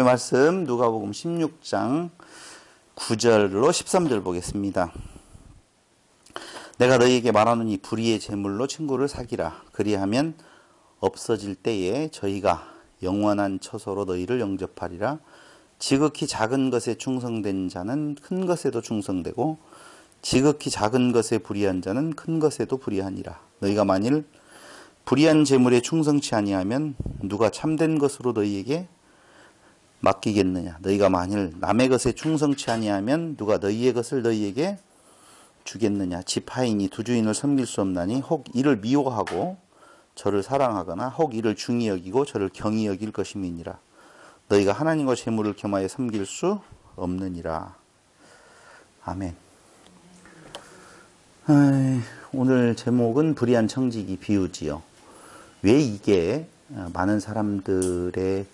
하나님의 말씀 누가복음 16장 9절로 13절 보겠습니다. 내가 너희에게 말하노니 불의의 제물로 친구를 사기라. 그리하면 없어질 때에 저희가 영원한 처소로 너희를 영접하리라. 지극히 작은 것에 충성된 자는 큰 것에도 충성되고 지극히 작은 것에 불의한 자는 큰 것에도 불의하니라. 너희가 만일 불의한 제물에 충성치 아니하면 누가 참된 것으로 너희에게 맡기겠느냐. 너희가 만일 남의 것에 충성치 아니하면 누가 너희의 것을 너희에게 주겠느냐. 지파인이 두 주인을 섬길 수 없나니 혹 이를 미워하고 저를 사랑하거나 혹 이를 중히 여기고 저를 경히 여길 것임이니라. 너희가 하나님과 재물을 겸하여 섬길 수 없느니라. 아멘. 오늘 제목은 불의한 청지기 비유지요. 왜 이게 많은 사람들의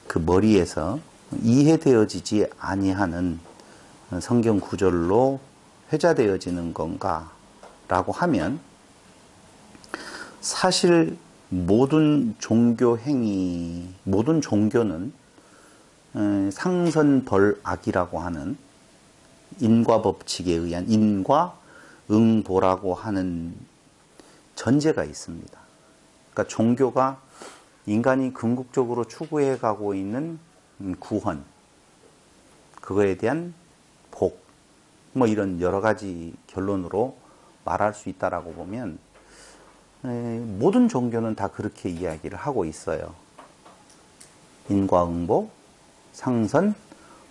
그 머리에서 이해되어지지 아니하는 성경 구절로 회자되어지는 건가라고 하면, 사실 모든 종교 행위, 모든 종교는 상선벌악이라고 하는 인과 법칙에 의한 인과 응보라고 하는 전제가 있습니다. 그러니까 종교가 인간이 궁극적으로 추구해 가고 있는 구원, 그거에 대한 복, 뭐 이런 여러 가지 결론으로 말할 수 있다라고 보면 모든 종교는 다 그렇게 이야기를 하고 있어요. 인과응보, 상선,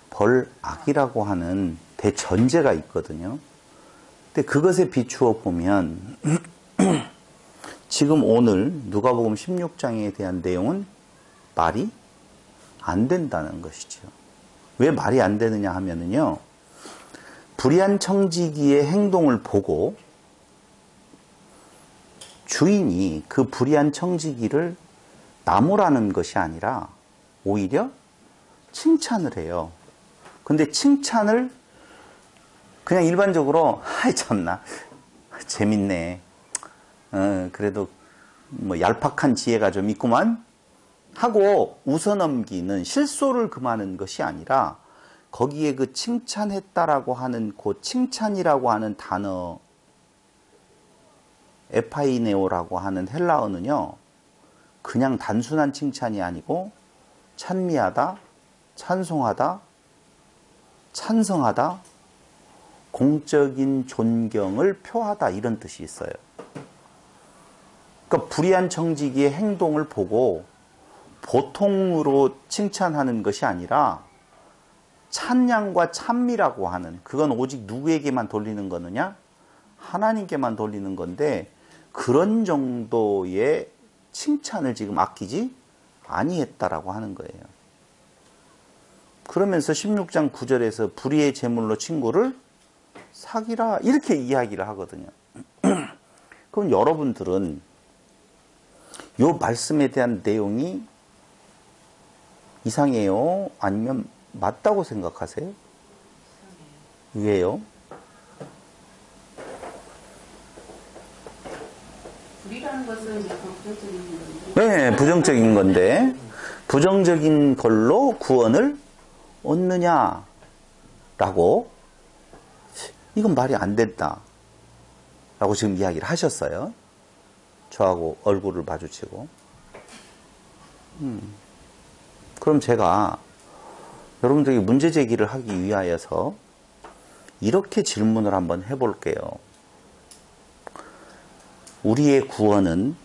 벌악이라고 하는 대전제가 있거든요. 근데 그것에 비추어 보면 지금 오늘 누가복음 16장에 대한 내용은 말이 안 된다는 것이죠. 왜 말이 안 되느냐 하면은요, 불의한 청지기의 행동을 보고 주인이 그 불의한 청지기를 나무라는 것이 아니라 오히려 칭찬을 해요. 근데 칭찬을 그냥 일반적으로 아이 참나 재밌네, 그래도 뭐 얄팍한 지혜가 좀 있구만 하고 웃어넘기는, 실소를 금하는 것이 아니라 거기에 그 칭찬했다라고 하는 그 칭찬이라고 하는 단어, 에파이네오라고 하는 헬라어는요, 그냥 단순한 칭찬이 아니고 찬미하다, 찬송하다, 찬성하다, 공적인 존경을 표하다, 이런 뜻이 있어요. 그러니까 불의한 청지기의 행동을 보고 보통으로 칭찬하는 것이 아니라 찬양과 찬미라고 하는, 그건 오직 누구에게만 돌리는 거느냐? 하나님께만 돌리는 건데, 그런 정도의 칭찬을 지금 아끼지 아니했다라고 하는 거예요. 그러면서 16장 9절에서 불의의 제물로 친구를 사기라, 이렇게 이야기를 하거든요. 그럼 여러분들은 이 말씀에 대한 내용이 이상해요? 아니면 맞다고 생각하세요? 왜요? 불이라는 것은 부정적인 건데. 네, 부정적인 건데, 부정적인 걸로 구원을 얻느냐라고, 이건 말이 안 된다 라고 지금 이야기를 하셨어요. 저하고 얼굴을 마주치고. 그럼 제가 여러분들에게 문제 제기를 하기 위하여서 이렇게 질문을 한번 해볼게요. 우리의 구원은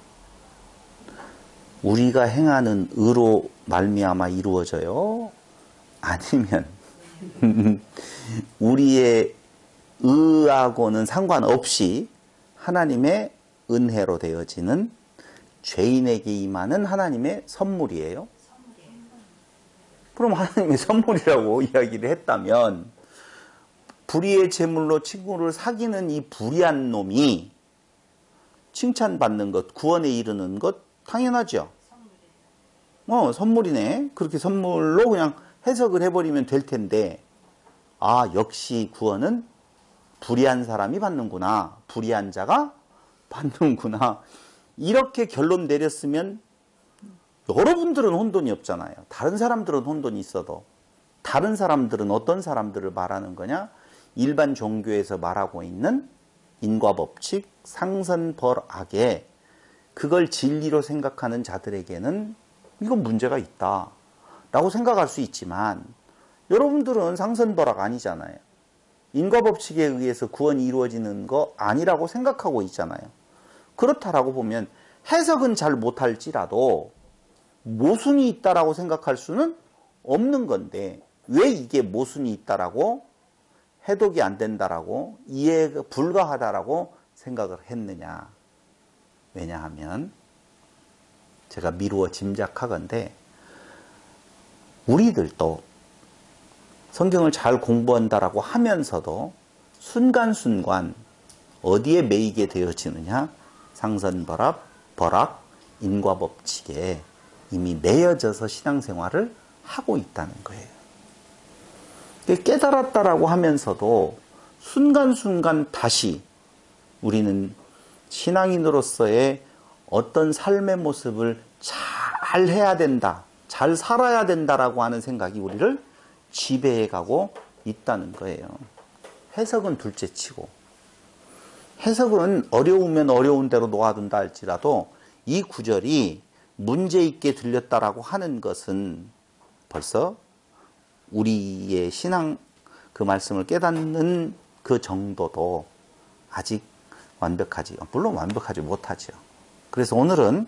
우리가 행하는 의로 말미암아 이루어져요? 아니면 우리의 의하고는 상관없이 하나님의 은혜로 되어지는 죄인에게 임하는 하나님의 선물이에요? 그럼 하나님의 선물이라고 이야기를 했다면, 불의의 제물로 친구를 사귀는 이 불의한 놈이 칭찬받는 것, 구원에 이르는 것 당연하죠. 선물이네. 그렇게 선물로 그냥 해석을 해버리면 될 텐데, 아, 역시 구원은 불의한 사람이 받는구나, 불의한 자가 받는구나, 이렇게 결론 내렸으면 여러분들은 혼돈이 없잖아요. 다른 사람들은 혼돈이 있어도. 다른 사람들은 어떤 사람들을 말하는 거냐? 일반 종교에서 말하고 있는 인과법칙, 상선벌악에 그걸 진리로 생각하는 자들에게는 이건 문제가 있다 라고 생각할 수 있지만, 여러분들은 상선벌악 아니잖아요. 인과법칙에 의해서 구원이 이루어지는 거 아니라고 생각하고 있잖아요. 그렇다라고 보면 해석은 잘 못할지라도 모순이 있다라고 생각할 수는 없는 건데, 왜 이게 모순이 있다라고, 해독이 안 된다라고, 이해가 불가하다라고 생각을 했느냐? 왜냐하면 제가 미루어 짐작하건대 우리들도 성경을 잘 공부한다라고 하면서도 순간순간 어디에 매이게 되어지느냐? 상선벌악, 벌악, 인과법칙에 이미 매여져서 신앙생활을 하고 있다는 거예요. 깨달았다라고 하면서도 순간순간 다시 우리는 신앙인으로서의 어떤 삶의 모습을 잘 해야 된다, 잘 살아야 된다라고 하는 생각이 우리를 지배해가고 있다는 거예요. 해석은 둘째치고, 해석은 어려우면 어려운 대로 놓아둔다 할지라도 이 구절이 문제 있게 들렸다라고 하는 것은 벌써 우리의 신앙 그 말씀을 깨닫는 그 정도도 아직 완벽하지, 물론 완벽하지 못하죠. 그래서 오늘은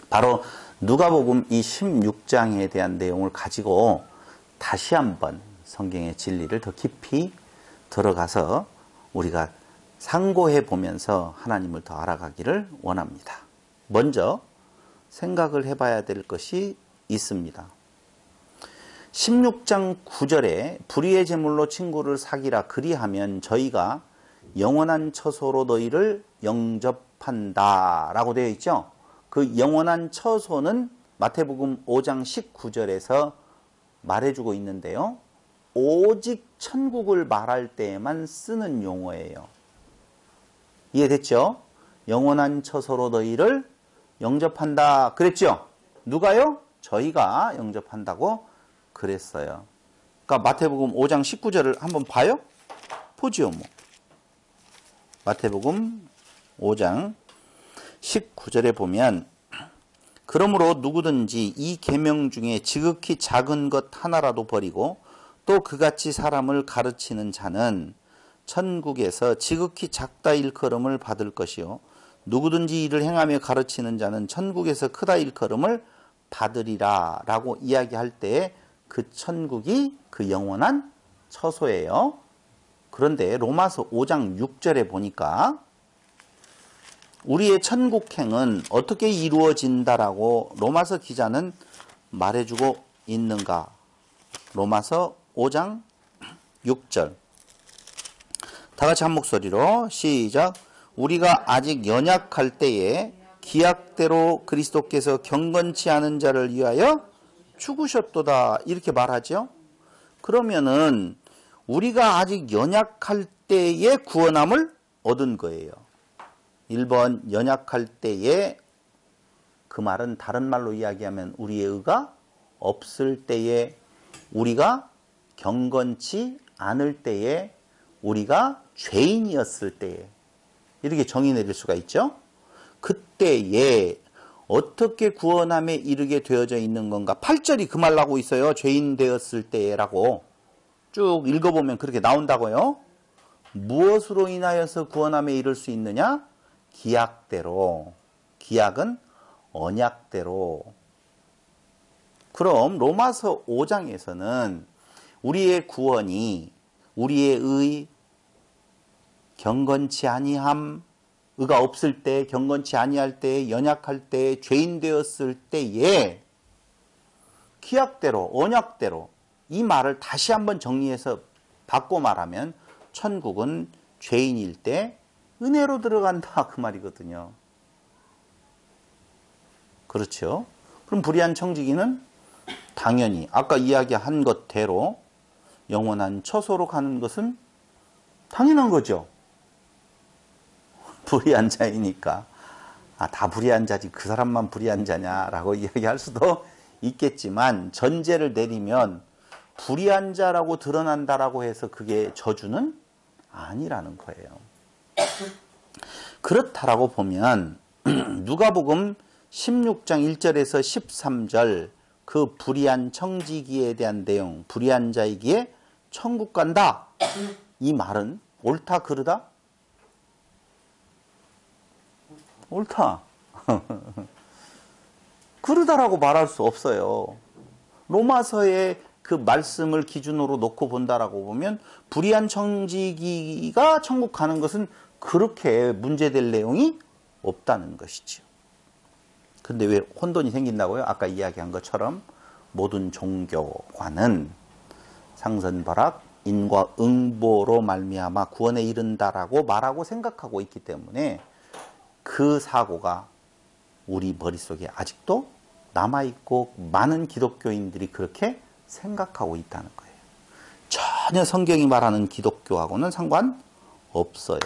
바로 누가복음 이 16장에 대한 내용을 가지고 다시 한번 성경의 진리를 더 깊이 들어가서 우리가 상고해 보면서 하나님을 더 알아가기를 원합니다. 먼저 생각을 해봐야 될 것이 있습니다. 16장 9절에 불의의 제물로 친구를 사기라, 그리하면 저희가 영원한 처소로 너희를 영접한다 라고 되어 있죠. 그 영원한 처소는 마태복음 5장 19절에서 말해주고 있는데요, 오직 천국을 말할 때에만 쓰는 용어예요. 이해됐죠? 영원한 처소로 너희를 영접한다 그랬죠? 누가요? 저희가 영접한다고 그랬어요. 그러니까 마태복음 5장 19절을 한번 봐요? 보지요, 뭐. 마태복음 5장 19절에 보면, 그러므로 누구든지 이 계명 중에 지극히 작은 것 하나라도 버리고 또 그같이 사람을 가르치는 자는 천국에서 지극히 작다 일컬음을 받을 것이요, 누구든지 이를 행하며 가르치는 자는 천국에서 크다 일컬음을 받으리라 라고 이야기할 때에 그 천국이 그 영원한 처소예요. 그런데 로마서 5장 6절에 보니까 우리의 천국행은 어떻게 이루어진다라고 로마서 기자는 말해주고 있는가? 로마서 5장 6절. 다 같이 한 목소리로 시작. 우리가 아직 연약할 때에 기약대로 그리스도께서 경건치 않은 자를 위하여 죽으셨도다, 이렇게 말하죠. 그러면은 우리가 아직 연약할 때에 구원함을 얻은 거예요. 1번 연약할 때에, 그 말은 다른 말로 이야기하면 우리의 의가 없을 때에, 우리가 경건치 않을 때에, 우리가 죄인이었을 때에, 이렇게 정의 내릴 수가 있죠. 그때에 어떻게 구원함에 이르게 되어져 있는 건가? 8절이 그 말 나오고 있어요. 죄인 되었을 때라고 쭉 읽어보면 그렇게 나온다고요. 무엇으로 인하여서 구원함에 이를 수 있느냐? 기약대로. 기약은 언약대로. 그럼 로마서 5장에서는 우리의 구원이 우리의 의, 경건치 아니함, 의가 없을 때, 경건치 아니할 때, 연약할 때, 죄인 되었을 때에 기약대로, 언약대로, 이 말을 다시 한번 정리해서 바꿔 말하면 천국은 죄인일 때 은혜로 들어간다, 그 말이거든요. 그렇죠? 그럼 불의한 청지기는 당연히 아까 이야기한 것대로 영원한 처소로 가는 것은 당연한 거죠. 불의한 자이니까. 아, 다 불의한 자지 그 사람만 불의한 자냐라고 이야기할 수도 있겠지만 전제를 내리면 불의한 자라고 드러난다라고 해서 그게 저주는 아니라는 거예요. 그렇다라고 보면 누가복음 16장 1절에서 13절 그 불의한 청지기에 대한 내용, 불의한 자이기에 천국 간다. 이 말은 옳다 그르다? 옳다. 그르다라고 말할 수 없어요. 로마서의 그 말씀을 기준으로 놓고 본다라고 보면 불의한 청지기가 천국 가는 것은 그렇게 문제될 내용이 없다는 것이죠. 근데 왜 혼돈이 생긴다고요? 아까 이야기한 것처럼 모든 종교관은 상선벌악, 인과응보로 말미암아 구원에 이른다라고 말하고 생각하고 있기 때문에 그 사고가 우리 머릿속에 아직도 남아있고 많은 기독교인들이 그렇게 생각하고 있다는 거예요. 전혀 성경이 말하는 기독교하고는 상관없어요.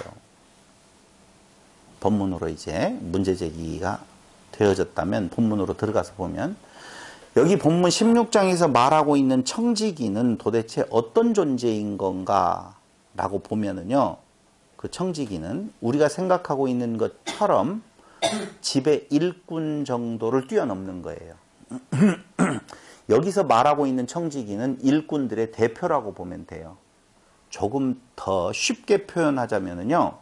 본문으로 이제 문제제기가 되어졌다면 본문으로 들어가서 보면 여기 본문 16장에서 말하고 있는 청지기는 도대체 어떤 존재인 건가 라고 보면은요, 그 청지기는 우리가 생각하고 있는 것처럼 지배 일꾼 정도를 뛰어넘는 거예요. 여기서 말하고 있는 청지기는 일꾼들의 대표라고 보면 돼요. 조금 더 쉽게 표현하자면요,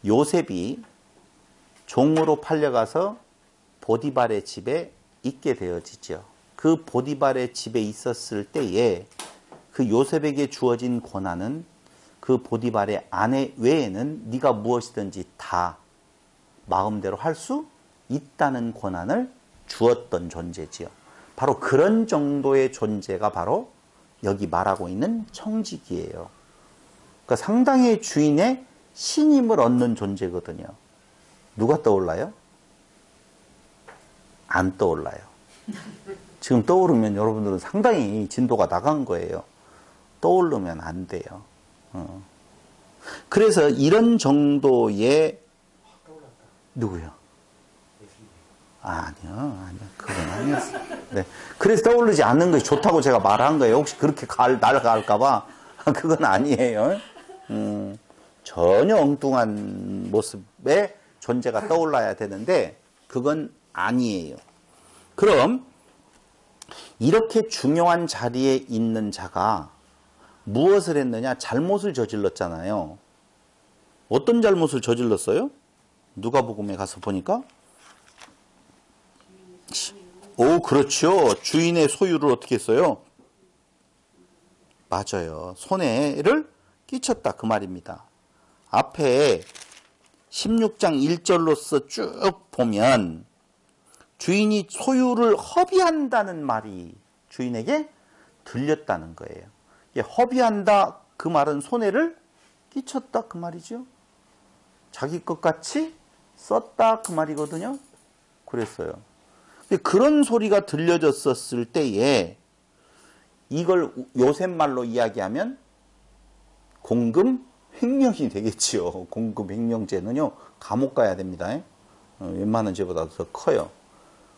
요셉이 종으로 팔려가서 보디발의 집에 있게 되어지죠. 그 보디발의 집에 있었을 때에 그 요셉에게 주어진 권한은 그 보디발의 아내 외에는 네가 무엇이든지 다 마음대로 할 수 있다는 권한을 주었던 존재지요. 바로 그런 정도의 존재가 바로 여기 말하고 있는 청지기예요. 그러니까 상당히 주인의 신임을 얻는 존재거든요. 누가 떠올라요? 안 떠올라요. 지금 떠오르면 여러분들은 상당히 진도가 나간 거예요. 떠오르면 안 돼요. 그래서 이런 정도의 누구요? 아니요. 그건 아니었어요. 네. 그래서 떠오르지 않는 것이 좋다고 제가 말한 거예요. 혹시 그렇게 날아갈까봐. 그건 아니에요. 전혀 엉뚱한 모습의 존재가 떠올라야 되는데, 그건 아니에요. 그럼, 이렇게 중요한 자리에 있는 자가 무엇을 했느냐? 잘못을 저질렀잖아요. 어떤 잘못을 저질렀어요? 누가복음에 가서 보니까 오, 그렇죠. 주인의 소유를 어떻게 했어요? 맞아요. 손해를 끼쳤다 그 말입니다. 앞에 16장 1절로서 쭉 보면 주인이 소유를 허비한다는 말이 주인에게 들렸다는 거예요. 허비한다 그 말은 손해를 끼쳤다 그 말이죠. 자기 것 같이 썼다 그 말이거든요. 그랬어요. 그런 소리가 들려졌었을 때에 이걸 요셉 말로 이야기하면 공금 횡령이 되겠지요. 공금 횡령죄는요, 감옥 가야 됩니다. 웬만한 죄보다 더 커요.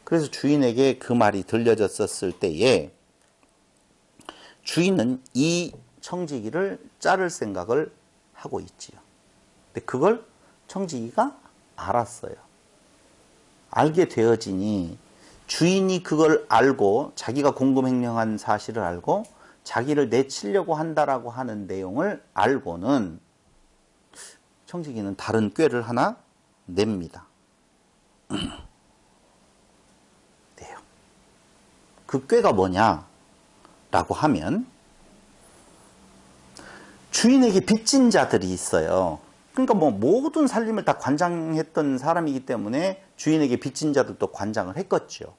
그래서 주인에게 그 말이 들려졌었을 때에 주인은 이 청지기를 자를 생각을 하고 있지요. 근데 그걸 청지기가 알았어요. 알게 되어지니 주인이 그걸 알고 자기가 공금횡령한 사실을 알고 자기를 내치려고 한다라고 하는 내용을 알고는 청지기는 다른 꾀를 하나 냅니다. 네요. 그 꾀가 뭐냐라고 하면 주인에게 빚진 자들이 있어요. 그러니까 뭐 모든 살림을 다 관장했던 사람이기 때문에 주인에게 빚진 자들도 관장을 했겠죠.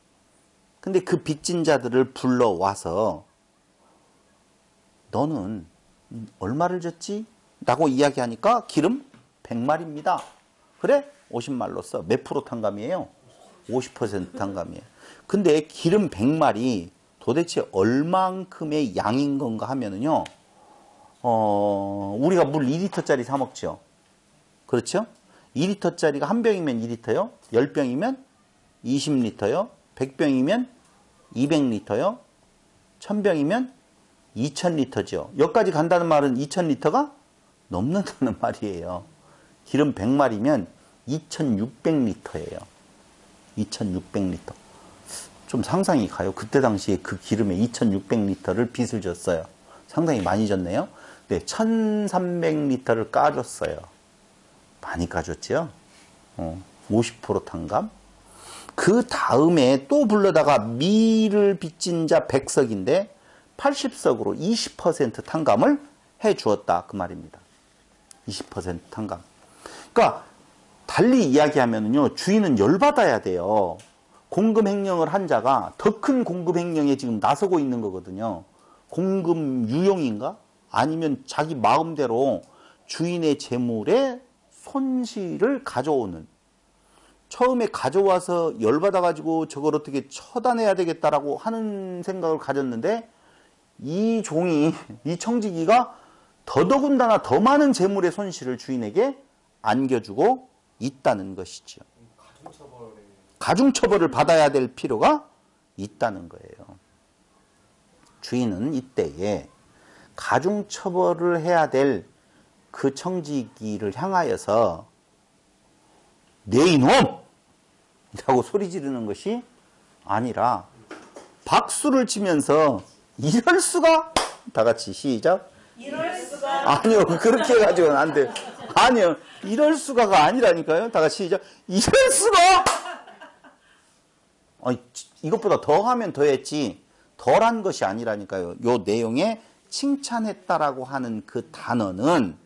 근데 그 빚진 자들을 불러와서 너는 얼마를 줬지? 라고 이야기하니까 기름 100마리입니다. 그래? 50말로 써. 몇 프로 탕감이에요? 50% 탕감이에요. 근데 기름 100마리 도대체 얼만큼의 양인 건가 하면은요, 우리가 물 2리터짜리 사 먹죠. 그렇죠? 2리터짜리가 한 병이면 2리터요. 10병이면 20리터요. 100병이면 200리터요. 1000병이면 2000리터죠. 여기까지 간다는 말은 2000리터가 넘는다는 말이에요. 기름 100마리면 2600리터예요. 2600리터. 좀 상상이 가요. 그때 당시에 그 기름에 2600리터를 빚을 졌어요. 상당히 많이 졌네요. 네, 1300리터를 까줬어요. 많이 까줬죠? 50% 탕감. 그 다음에 또 불러다가 미를 빚진 자 100석인데 80석으로 20% 탕감을 해 주었다. 그 말입니다. 20% 탕감. 그러니까 달리 이야기하면요, 주인은 열받아야 돼요. 공금 횡령을 한 자가 더 큰 공금 횡령에 지금 나서고 있는 거거든요. 공금 유용인가? 아니면 자기 마음대로 주인의 재물에 손실을 가져오는. 처음에 가져와서 열받아가지고 저걸 어떻게 처단해야 되겠다라고 하는 생각을 가졌는데, 이 종이, 이 청지기가 더더군다나 더 많은 재물의 손실을 주인에게 안겨주고 있다는 것이죠. 가중처벌을 받아야 될 필요가 있다는 거예요. 주인은 이때에 가중처벌을 해야 될 그 청지기를 향하여서 내 이놈! 라고 소리 지르는 것이 아니라 박수를 치면서 이럴 수가? 다 같이 시작. 이럴 수가. 아니요, 그렇게 해가지고는 안 돼요. 아니요, 이럴 수가가 아니라니까요. 다 같이 시작. 이럴 수가! 아니, 이것보다 더 하면 더 했지, 덜한 것이 아니라니까요. 요 내용에 칭찬했다라고 하는 그 단어는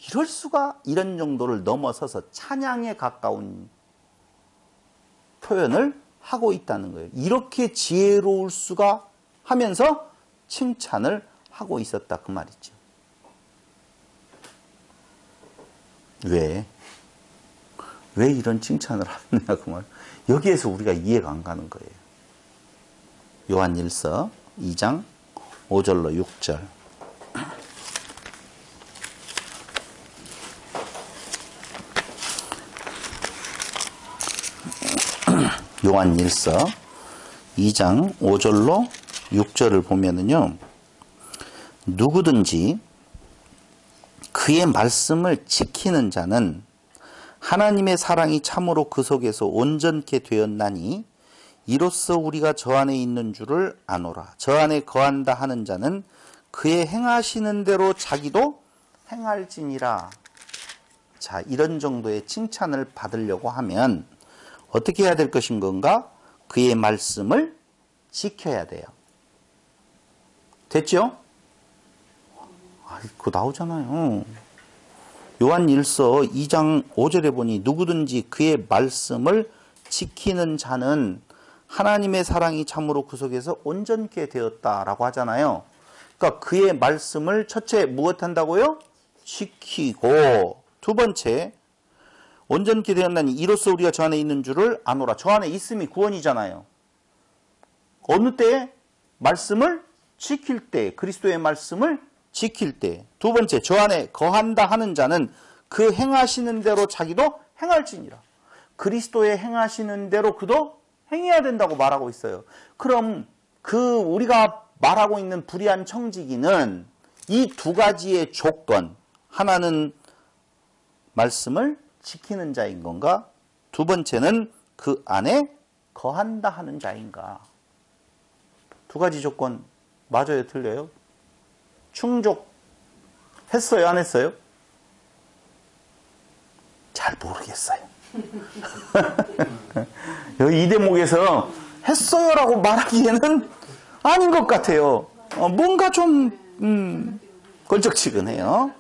이럴 수가, 이런 정도를 넘어서서 찬양에 가까운 표현을 하고 있다는 거예요. 이렇게 지혜로울 수가 하면서 칭찬을 하고 있었다. 그 말이죠. 왜 이런 칭찬을 하느냐 그 말. 여기에서 우리가 이해가 안 가는 거예요. 요한일서 2장 5절로 6절. 요한일서 2장 5절로 6절을 보면은요, 누구든지 그의 말씀을 지키는 자는 하나님의 사랑이 참으로 그 속에서 온전케 되었나니 이로써 우리가 저 안에 있는 줄을 아노라. 저 안에 거한다 하는 자는 그의 행하시는 대로 자기도 행할지니라. 자, 이런 정도의 칭찬을 받으려고 하면 어떻게 해야 될 것인 건가? 그의 말씀을 지켜야 돼요. 됐죠? 그거 나오잖아요. 요한일서 2장 5절에 보니 누구든지 그의 말씀을 지키는 자는 하나님의 사랑이 참으로 그 속에서 온전케 되었다라고 하잖아요. 그러니까 그의 말씀을 첫째 무엇한다고요? 지키고, 두 번째 온전케 되었나니 이로써 우리가 저 안에 있는 줄을 아노라. 저 안에 있음이 구원이잖아요. 어느 때에? 말씀을 지킬 때, 그리스도의 말씀을 지킬 때. 두 번째, 저 안에 거한다 하는 자는 그 행하시는 대로 자기도 행할지니라. 그리스도의 행하시는 대로 그도 행해야 된다고 말하고 있어요. 그럼 그 우리가 말하고 있는 불의한 청지기는 이 두 가지의 조건, 하나는 말씀을 지키는 자인 건가? 두 번째는 그 안에 거한다 하는 자인가? 두 가지 조건 맞아요, 틀려요? 충족했어요, 안 했어요? 잘 모르겠어요. 여기 이 대목에서 했어요라고 말하기에는 아닌 것 같아요. 뭔가 좀 걸쩍지근해요.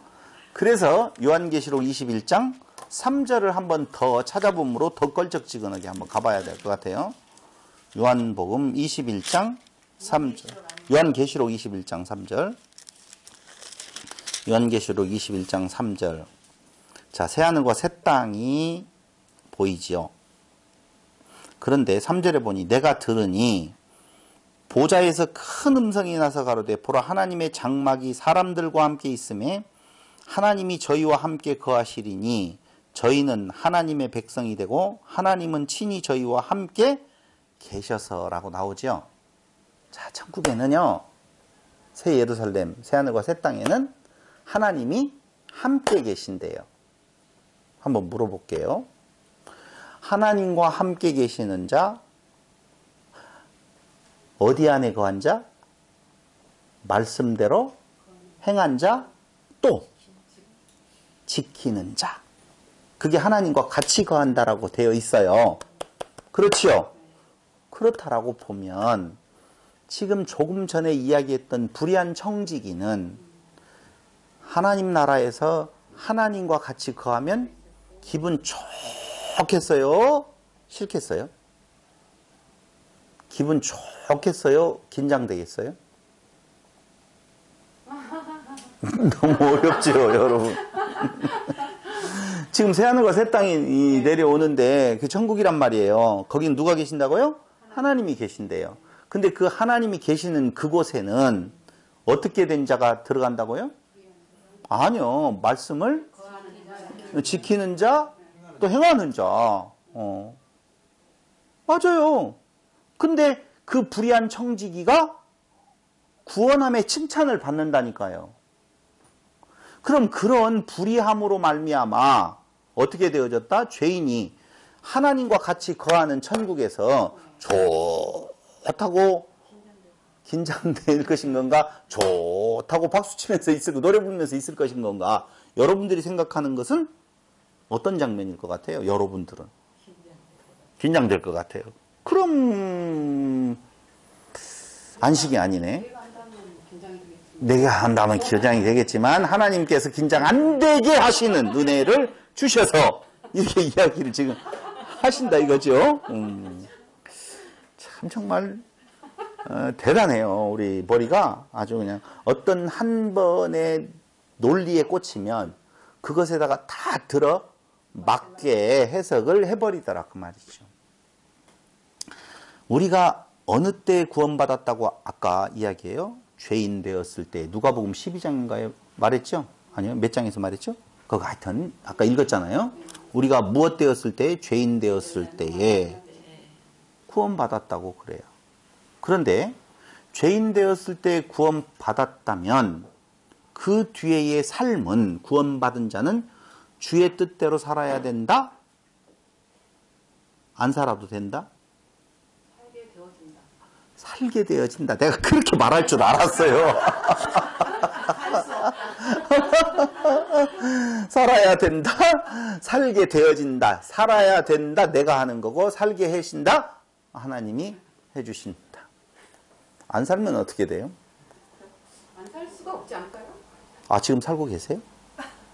그래서 요한계시록 21장 3절을 한번 더 찾아봄으로 더 걸쩍지근하게 한번 가봐야 될 것 같아요. 요한복음 21장 3절. 요한계시록 21장 3절. 요한계시록 21장 3절. 자, 새하늘과 새 땅이 보이지요. 그런데 3절에 보니 내가 들으니 보좌에서 큰 음성이 나서 가로되 보라 하나님의 장막이 사람들과 함께 있음에 하나님이 저희와 함께 거하시리니 저희는 하나님의 백성이 되고 하나님은 친히 저희와 함께 계셔서라고 나오죠. 자, 천국에는요, 새 예루살렘, 새 하늘과 새 땅에는 하나님이 함께 계신대요. 한번 물어볼게요. 하나님과 함께 계시는 자, 어디 안에 거한 자, 말씀대로 행한 자, 또 지키는 자. 그게 하나님과 같이 거한다라고 되어 있어요. 그렇지요? 그렇다라고 보면 지금 조금 전에 이야기했던 불의한 청지기는 하나님 나라에서 하나님과 같이 거하면 기분 좋겠어요? 싫겠어요? 기분 좋겠어요? 긴장되겠어요? 너무 어렵죠, 여러분. 지금 새하늘과 새 땅이 내려오는데 그 천국이란 말이에요. 거긴 누가 계신다고요? 하나님이 계신대요. 근데 그 하나님이 계시는 그곳에는 어떻게 된 자가 들어간다고요? 아니요. 말씀을 지키는 자, 또 행하는 자. 맞아요. 근데 그 불의한 청지기가 구원함의 칭찬을 받는다니까요. 그럼 그런 불의함으로 말미암아 어떻게 되어졌다? 죄인이 하나님과 같이 거하는 천국에서 좋다고 긴장될 것인 건가? 좋다고 박수치면서 있을 거, 노래 부르면서 있을 것인 건가? 여러분들이 생각하는 것은 어떤 장면일 것 같아요? 여러분들은 긴장될 것 같아요. 그럼 안식이 아니네. 내가 한다면 긴장이 되겠지만 하나님께서 긴장 안 되게 하시는 은혜를 주셔서 이렇게 이야기를 지금 하신다 이거죠. 참 정말 대단해요. 우리 머리가 아주 그냥 어떤 한 번의 논리에 꽂히면 그것에다가 다 들어 맞게 해석을 해버리더라 그 말이죠. 우리가 어느 때 구원받았다고 아까 이야기해요? 죄인 되었을 때. 누가복음 12장인가에 말했죠? 아니요. 몇 장에서 말했죠? 그거 하여튼 아까 읽었잖아요. 우리가 무엇 되었을 때? 죄인 되었을 때에 구원받았다고 그래요. 그런데 죄인 되었을 때 구원받았다면 그 뒤에의 삶은 구원받은 자는 주의 뜻대로 살아야 된다? 안 살아도 된다? 살게 되어진다. 내가 그렇게 말할 줄 알았어요. 살아야 된다. 살게 되어진다. 살아야 된다. 내가 하는 거고 살게 해신다. 하나님이 해주신다. 안 살면 어떻게 돼요? 안 살 수가 없지 않을까요? 아, 지금 살고 계세요?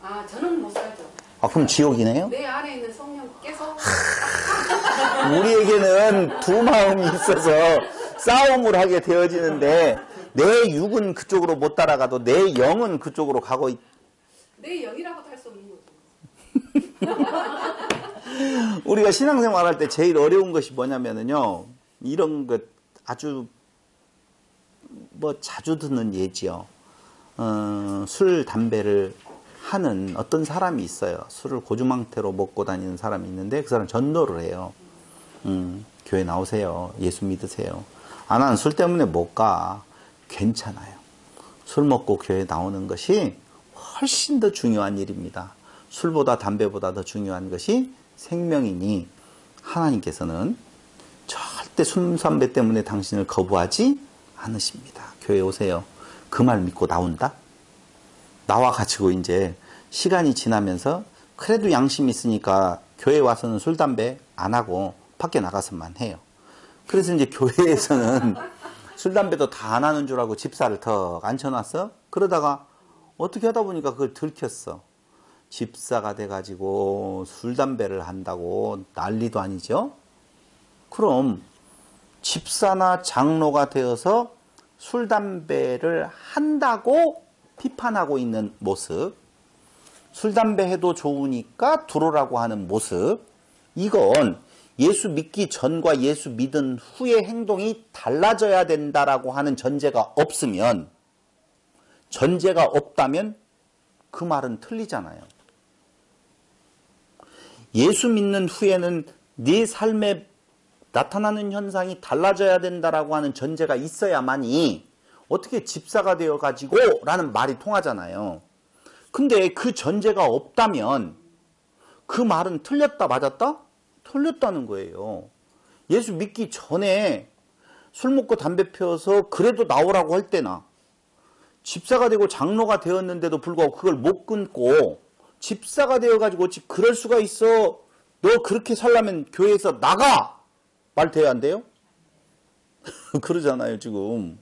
아, 저는 못 살죠. 아, 그럼 지옥이네요? 내 안에 있는 성령께서 우리에게는 두 마음이 있어서 싸움을 하게 되어지는데 내 육은 그쪽으로 못 따라가도 내 영은 그쪽으로 가고 내 영이라고도 할 수 없는 거죠. 우리가 신앙생활 할 때 제일 어려운 것이 뭐냐면요. 이런 것 아주 자주 듣는 예지요. 술, 담배를 하는 어떤 사람이 있어요. 술을 고주망태로 먹고 다니는 사람이 있는데 그 사람 전도를 해요. 교회 나오세요. 예수 믿으세요. 아, 난 술 때문에 못 가. 괜찮아요. 술 먹고 교회 나오는 것이 훨씬 더 중요한 일입니다. 술보다 담배보다 더 중요한 것이 생명이니 하나님께서는 절대 술, 담배 때문에 당신을 거부하지 않으십니다. 교회 오세요. 그 말 믿고 나온다? 나와가지고 이제 시간이 지나면서 그래도 양심이 있으니까 교회 와서는 술, 담배 안 하고 밖에 나가서만 해요. 그래서 이제 교회에서는 술, 담배도 다 안 하는 줄 알고 집사를 더 앉혀놨어? 그러다가 어떻게 하다 보니까 그걸 들켰어. 집사가 돼가지고 술, 담배를 한다고 난리도 아니죠? 그럼 집사나 장로가 되어서 술, 담배를 한다고 비판하고 있는 모습, 술, 담배 해도 좋으니까 들어오라고 하는 모습, 이건 예수 믿기 전과 예수 믿은 후의 행동이 달라져야 된다라고 하는 전제가 없으면, 전제가 없다면 그 말은 틀리잖아요. 예수 믿는 후에는 네 삶에 나타나는 현상이 달라져야 된다라고 하는 전제가 있어야만이 어떻게 집사가 되어가지고 라는 말이 통하잖아요. 근데 그 전제가 없다면 그 말은 틀렸다 맞았다? 틀렸다는 거예요. 예수 믿기 전에 술 먹고 담배 피워서 그래도 나오라고 할 때나 집사가 되고 장로가 되었는데도 불구하고 그걸 못 끊고 집사가 되어가지고 어찌 그럴 수가 있어. 너 그렇게 살려면 교회에서 나가! 말 돼야 안 돼요? 그러잖아요 지금.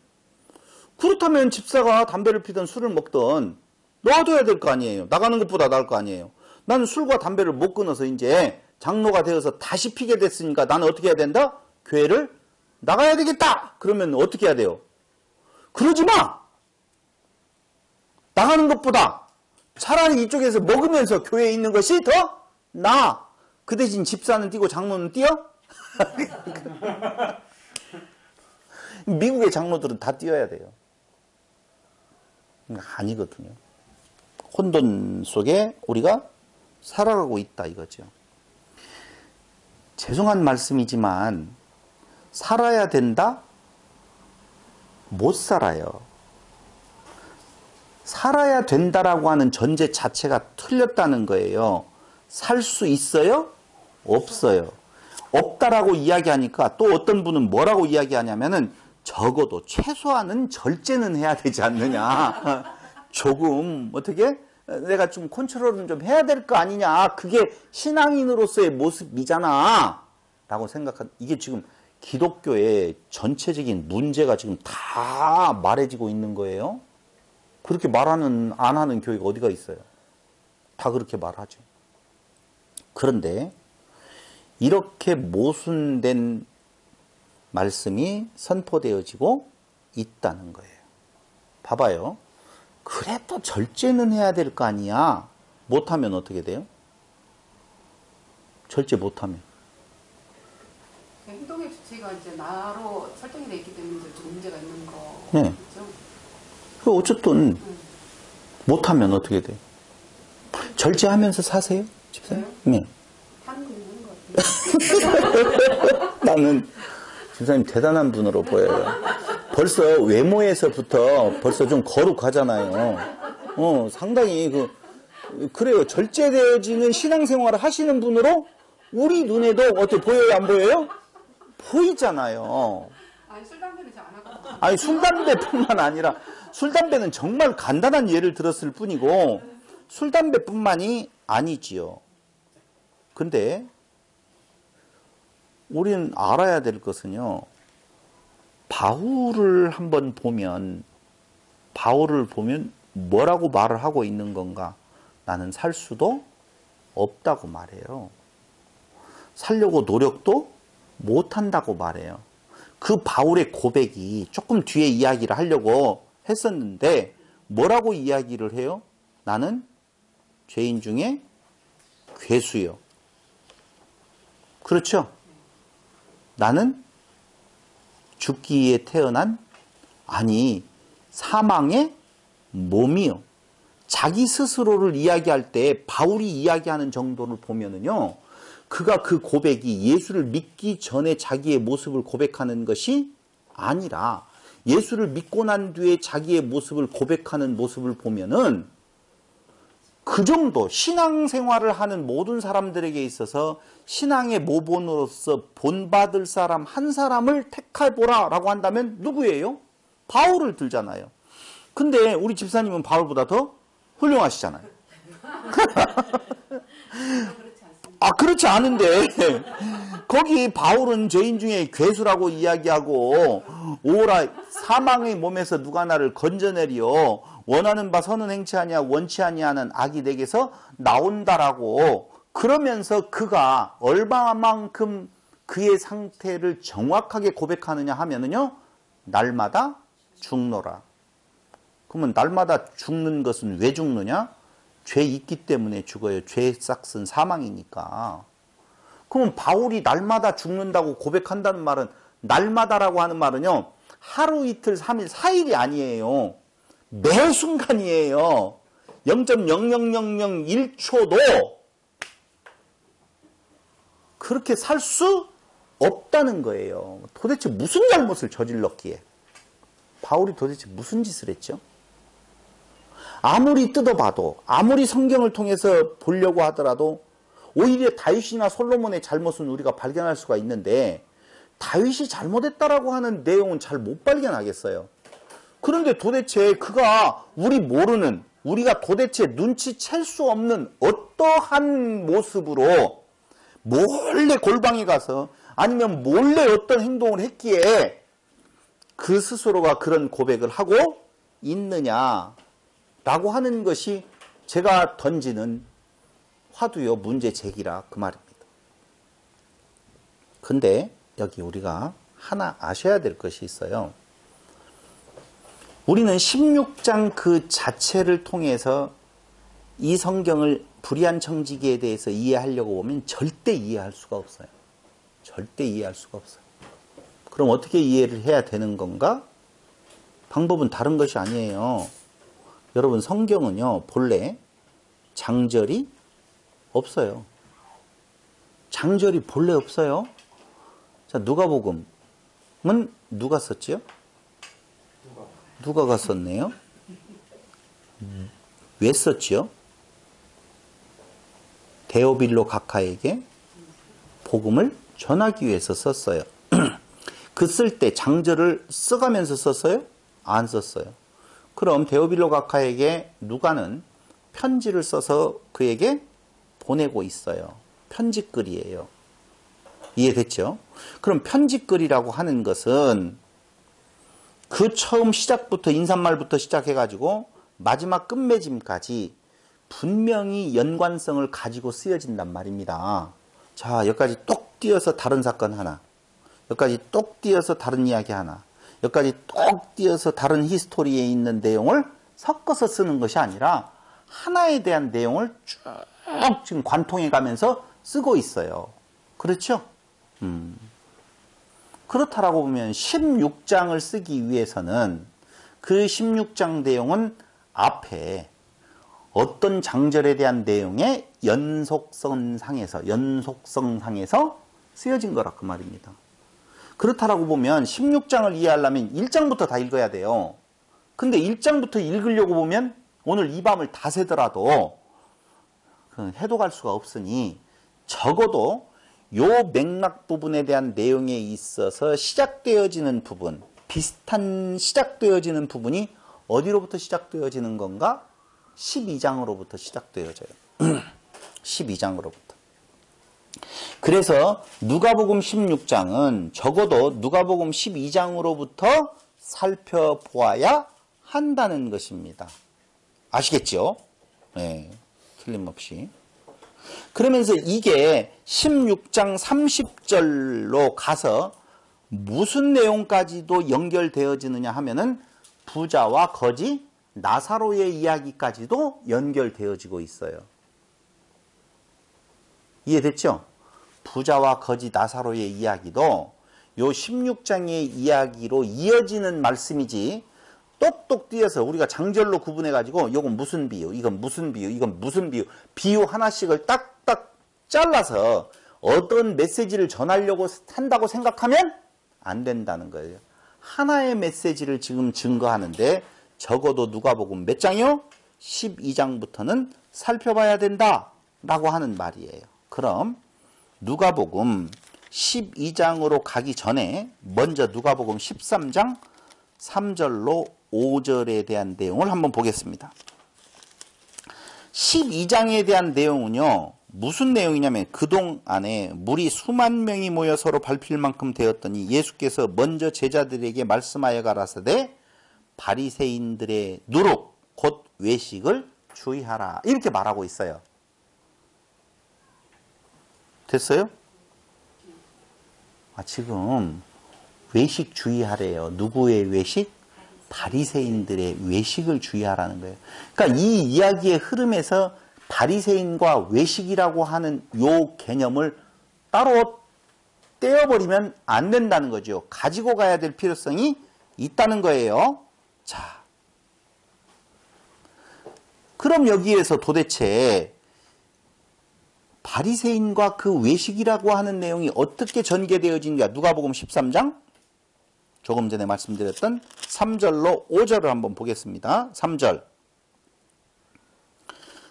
그렇다면 집사가 담배를 피든 술을 먹든 놔둬야 될 거 아니에요. 나가는 것보다 나을 거 아니에요. 나는 술과 담배를 못 끊어서 이제 장로가 되어서 다시 피게 됐으니까 나는 어떻게 해야 된다? 교회를 나가야 되겠다! 그러면 어떻게 해야 돼요? 그러지 마! 나가는 것보다 차라리 이쪽에서 먹으면서 교회에 있는 것이 더 나아. 그 대신 집사는 뛰고 장로는 뛰어? 미국의 장로들은 다 뛰어야 돼요. 아니거든요. 혼돈 속에 우리가 살아가고 있다 이거죠. 죄송한 말씀이지만 살아야 된다? 못 살아요. 살아야 된다라고 하는 전제 자체가 틀렸다는 거예요. 살 수 있어요? 없어요. 없다라고 이야기하니까 또 어떤 분은 뭐라고 이야기하냐면은 적어도 최소한은 절제는 해야 되지 않느냐. 조금 어떻게 내가 좀 컨트롤은 좀 해야 될 거 아니냐. 그게 신앙인으로서의 모습이잖아. 라고 생각한 이게 지금 기독교의 전체적인 문제가 지금 다 말해지고 있는 거예요. 그렇게 말하는 안 하는 교회가 어디가 있어요? 다 그렇게 말하죠. 그런데 이렇게 모순된 말씀이 선포되어지고 있다는 거예요. 봐봐요. 그래도 절제는 해야 될 거 아니야. 못하면 어떻게 돼요? 절제 못하면. 행동의 주체가 이제 나로 설정이 되어 있기 때문에 좀 문제가 있는 거. 네. 그렇죠? 그 어쨌든 못하면 어떻게 돼요? 절제하면서 사세요? 집사님? 네. 하는 거 있는 것 같아요. 나는 집사님 대단한 분으로 보여요. 벌써 외모에서부터 벌써 좀 거룩하잖아요. 상당히 그래요. 절제되어지는 신앙생활을 하시는 분으로 우리 눈에도 어떻게 보여요? 안 보여요? 보이잖아요. 아니 술 담배는 잘 안 하거든요. 아니 술 담배뿐만 아니라 술 담배는 정말 간단한 예를 들었을 뿐이고 술 담배뿐만이 아니지요. 근데 우리는 알아야 될 것은요. 바울을 한번 보면 뭐라고 말을 하고 있는 건가? 나는 살 수도 없다고 말해요. 살려고 노력도 못한다고 말해요. 그 바울의 고백이 조금 뒤에 이야기를 하려고 했었는데 뭐라고 이야기를 해요? 나는 죄인 중에 괴수요. 그렇죠? 나는 죽기에 태어난 사망의 몸이요. 자기 스스로를 이야기할 때 바울이 이야기하는 정도를 보면은요. 그가 그 고백이 예수를 믿기 전에 자기의 모습을 고백하는 것이 아니라 예수를 믿고 난 뒤에 자기의 모습을 고백하는 모습을 보면은 그 정도 신앙생활을 하는 모든 사람들에게 있어서 신앙의 모본으로서 본받을 사람 한 사람을 택해보라 라고 한다면 누구예요? 바울을 들잖아요. 근데 우리 집사님은 바울보다 더 훌륭하시잖아요. 그렇지 않은데 거기 바울은 죄인 중에 괴수라고 이야기하고 오라 사망의 몸에서 누가 나를 건져내리요 원하는 바 선은 행치 아니하 원치 아니하는 악이 내게서 나온다라고 그러면서 그가 얼마만큼 그의 상태를 정확하게 고백하느냐 하면은요 날마다 죽노라. 그러면 날마다 죽는 것은 왜 죽느냐? 죄 있기 때문에 죽어요. 죄의 싹은 사망이니까. 그러면 바울이 날마다 죽는다고 고백한다는 말은 날마다라고 하는 말은요. 하루 이틀 3일 4일이 아니에요. 매 순간이에요. 0.00001초도 그렇게 살 수 없다는 거예요. 도대체 무슨 잘못을 저질렀기에? 바울이 도대체 무슨 짓을 했죠? 아무리 뜯어봐도, 아무리 성경을 통해서 보려고 하더라도 오히려 다윗이나 솔로몬의 잘못은 우리가 발견할 수가 있는데 다윗이 잘못했다라고 하는 내용은 잘 못 발견하겠어요. 그런데 도대체 그가 우리가 도대체 눈치챌 수 없는 어떠한 모습으로 몰래 골방에 가서 아니면 몰래 어떤 행동을 했기에 그 스스로가 그런 고백을 하고 있느냐라고 하는 것이 제가 던지는 화두요 문제 제기라 그 말입니다. 근데 여기 우리가 하나 아셔야 될 것이 있어요. 우리는 16장 그 자체를 통해서 이 성경을 불의한 청지기에 대해서 이해하려고 보면 절대 이해할 수가 없어요. 절대 이해할 수가 없어요. 그럼 어떻게 이해를 해야 되는 건가? 방법은 다른 것이 아니에요. 여러분 성경은요 본래 장절이 없어요. 장절이 본래 없어요. 자, 누가복음은 누가 썼지요? 누가가 썼네요. 왜 썼지요? 데오빌로 각하에게 복음을 전하기 위해서 썼어요. 그 쓸 때 장절을 써가면서 썼어요? 안 썼어요. 그럼 데오빌로 각하에게 누가는 편지를 써서 그에게 보내고 있어요. 편지글이에요. 이해됐죠? 그럼 편지글이라고 하는 것은 그 처음 시작부터 인사말부터 시작해가지고 마지막 끝맺음까지 분명히 연관성을 가지고 쓰여진단 말입니다. 자, 여기까지 똑 띄어서 다른 사건 하나, 여기까지 똑 띄어서 다른 이야기 하나, 여기까지 똑 띄어서 다른 히스토리에 있는 내용을 섞어서 쓰는 것이 아니라 하나에 대한 내용을 쭉 지금 관통해 가면서 쓰고 있어요. 그렇죠? 그렇다라고 보면 16장을 쓰기 위해서는 그 16장 내용은 앞에 어떤 장절에 대한 내용의 연속성상에서 쓰여진 거라 그 말입니다. 그렇다라고 보면 16장을 이해하려면 1장부터 다 읽어야 돼요. 근데 1장부터 읽으려고 보면 오늘 이 밤을 다 새더라도 해도 갈 수가 없으니 적어도 요 맥락 부분에 대한 내용에 있어서 시작되어지는 부분, 비슷한 시작되어지는 부분이 어디로부터 시작되어지는 건가? 12장으로부터 시작되어져요. 12장으로부터. 그래서 누가복음 16장은 적어도 누가복음 12장으로부터 살펴보아야 한다는 것입니다. 아시겠죠? 네, 틀림없이. 그러면서 이게 16장 30절로 가서 무슨 내용까지도 연결되어지느냐 하면은 부자와 거지 나사로의 이야기까지도 연결되어지고 있어요. 이해됐죠? 부자와 거지 나사로의 이야기도 요 16장의 이야기로 이어지는 말씀이지 똑똑 띄어서 우리가 장절로 구분해가지고 이건 무슨 비유, 이건 무슨 비유, 이건 무슨 비유, 비유 하나씩을 딱딱 잘라서 어떤 메시지를 전하려고 한다고 생각하면 안 된다는 거예요. 하나의 메시지를 지금 증거하는데 적어도 누가복음 몇 장이요? 12장부터는 살펴봐야 된다라고 하는 말이에요. 그럼 누가복음 12장으로 가기 전에 먼저 누가복음 13장 3절로 5절에 대한 내용을 한번 보겠습니다. 12장에 대한 내용은요. 무슨 내용이냐면 그동안에 무리 수만 명이 모여 서로 밟힐 만큼 되었더니 예수께서 먼저 제자들에게 말씀하여 가라사대 바리새인들의 누룩 곧 외식을 주의하라 이렇게 말하고 있어요. 됐어요? 지금 외식 주의하래요. 누구의 외식? 바리새인들의 외식을 주의하라는 거예요. 그러니까 이 이야기의 흐름에서 바리새인과 외식이라고 하는 요 개념을 따로 떼어버리면 안 된다는 거죠. 가지고 가야 될 필요성이 있다는 거예요. 자, 그럼 여기에서 도대체 바리새인과 그 외식이라고 하는 내용이 어떻게 전개되어진가? 누가복음 13장 조금 전에 말씀드렸던 3절로 5절을 한번 보겠습니다. 3절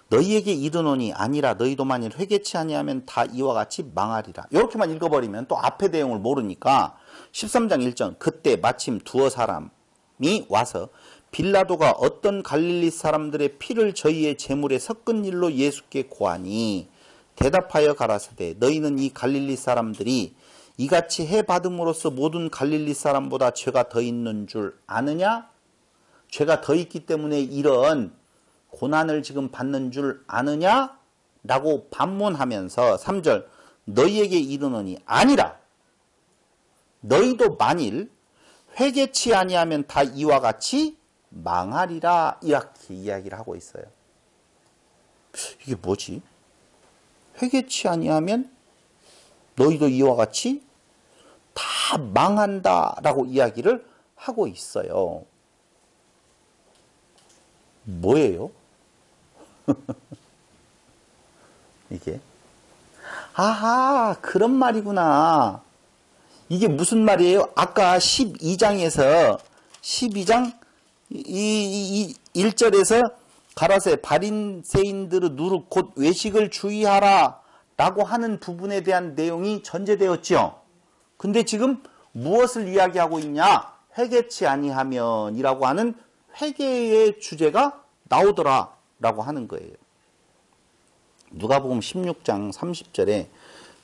너희에게 이르노니 아니라 너희도 만일 회개치 아니하면 다 이와 같이 망하리라. 이렇게만 읽어버리면 또 앞의 내용을 모르니까 13장 1절 그때 마침 두어 사람이 와서 빌라도가 어떤 갈릴리 사람들의 피를 저희의 제물에 섞은 일로 예수께 고하니 대답하여 가라사대 너희는 이 갈릴리 사람들이 이같이 해 받음으로써 모든 갈릴리 사람보다 죄가 더 있는 줄 아느냐? 죄가 더 있기 때문에 이런 고난을 지금 받는 줄 아느냐? 라고 반문하면서 3절 너희에게 이르노니 아니라 너희도 만일 회개치 아니하면 다 이와 같이 망하리라 이렇게 이야기를 하고 있어요. 이게 뭐지? 회개치 아니하면 너희도 이와 같이 다 망한다라고 이야기를 하고 있어요. 뭐예요? 이게 아하 그런 말이구나. 이게 무슨 말이에요? 아까 12장에서 12장 1절에서 가라세 바리새인들의 누룩 곧 외식을 주의하라 라고 하는 부분에 대한 내용이 전제되었죠. 근데 지금 무엇을 이야기하고 있냐? 회개치 아니하면 이라고 하는 회개의 주제가 나오더라 라고 하는 거예요. 누가복음 16장 30절에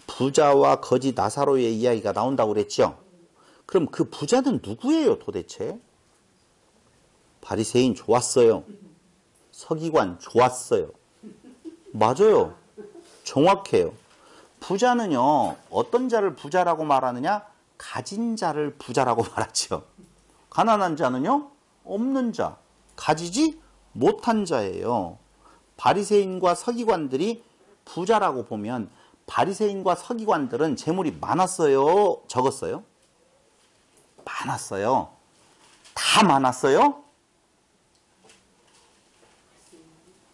부자와 거지 나사로의 이야기가 나온다고 그랬죠. 그럼 그 부자는 누구예요 도대체? 바리새인 좋았어요. 서기관 좋았어요. 맞아요. 정확해요. 부자는요 어떤 자를 부자라고 말하느냐? 가진 자를 부자라고 말하죠. 가난한 자는요 없는 자, 가지지 못한 자예요. 바리새인과 서기관들이 부자라고 보면 바리새인과 서기관들은 재물이 많았어요? 적었어요? 많았어요. 다 많았어요?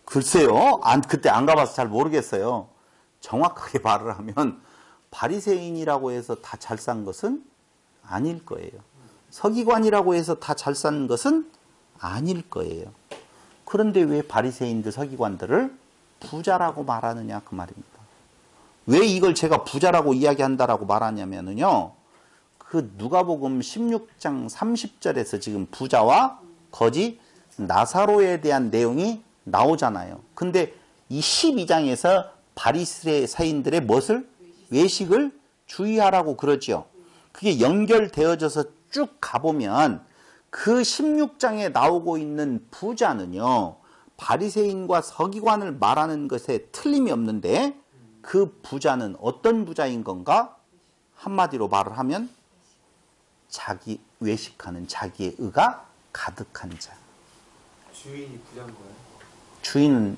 글쎄요. 그때 안 가봐서 잘 모르겠어요. 정확하게 말을 하면 바리새인이라고 해서 다 잘 산 것은 아닐 거예요. 서기관이라고 해서 다 잘 산 것은 아닐 거예요. 그런데 왜 바리새인들 서기관들을 부자라고 말하느냐 그 말입니다. 왜 이걸 제가 부자라고 이야기한다라고 말하냐면요. 그 누가복음 16장 30절에서 지금 부자와 거지 나사로에 대한 내용이 나오잖아요. 근데 이 12장에서 바리새인들의 무엇을? 외식을 주의하라고 그러죠. 그게 연결되어져서 쭉 가보면 그 16장에 나오고 있는 부자는요. 바리새인과 서기관을 말하는 것에 틀림이 없는데 그 부자는 어떤 부자인 건가? 한마디로 말을 하면 자기 외식하는 자기의 의가 가득한 자. 주인이 부자인 거예요? 주인은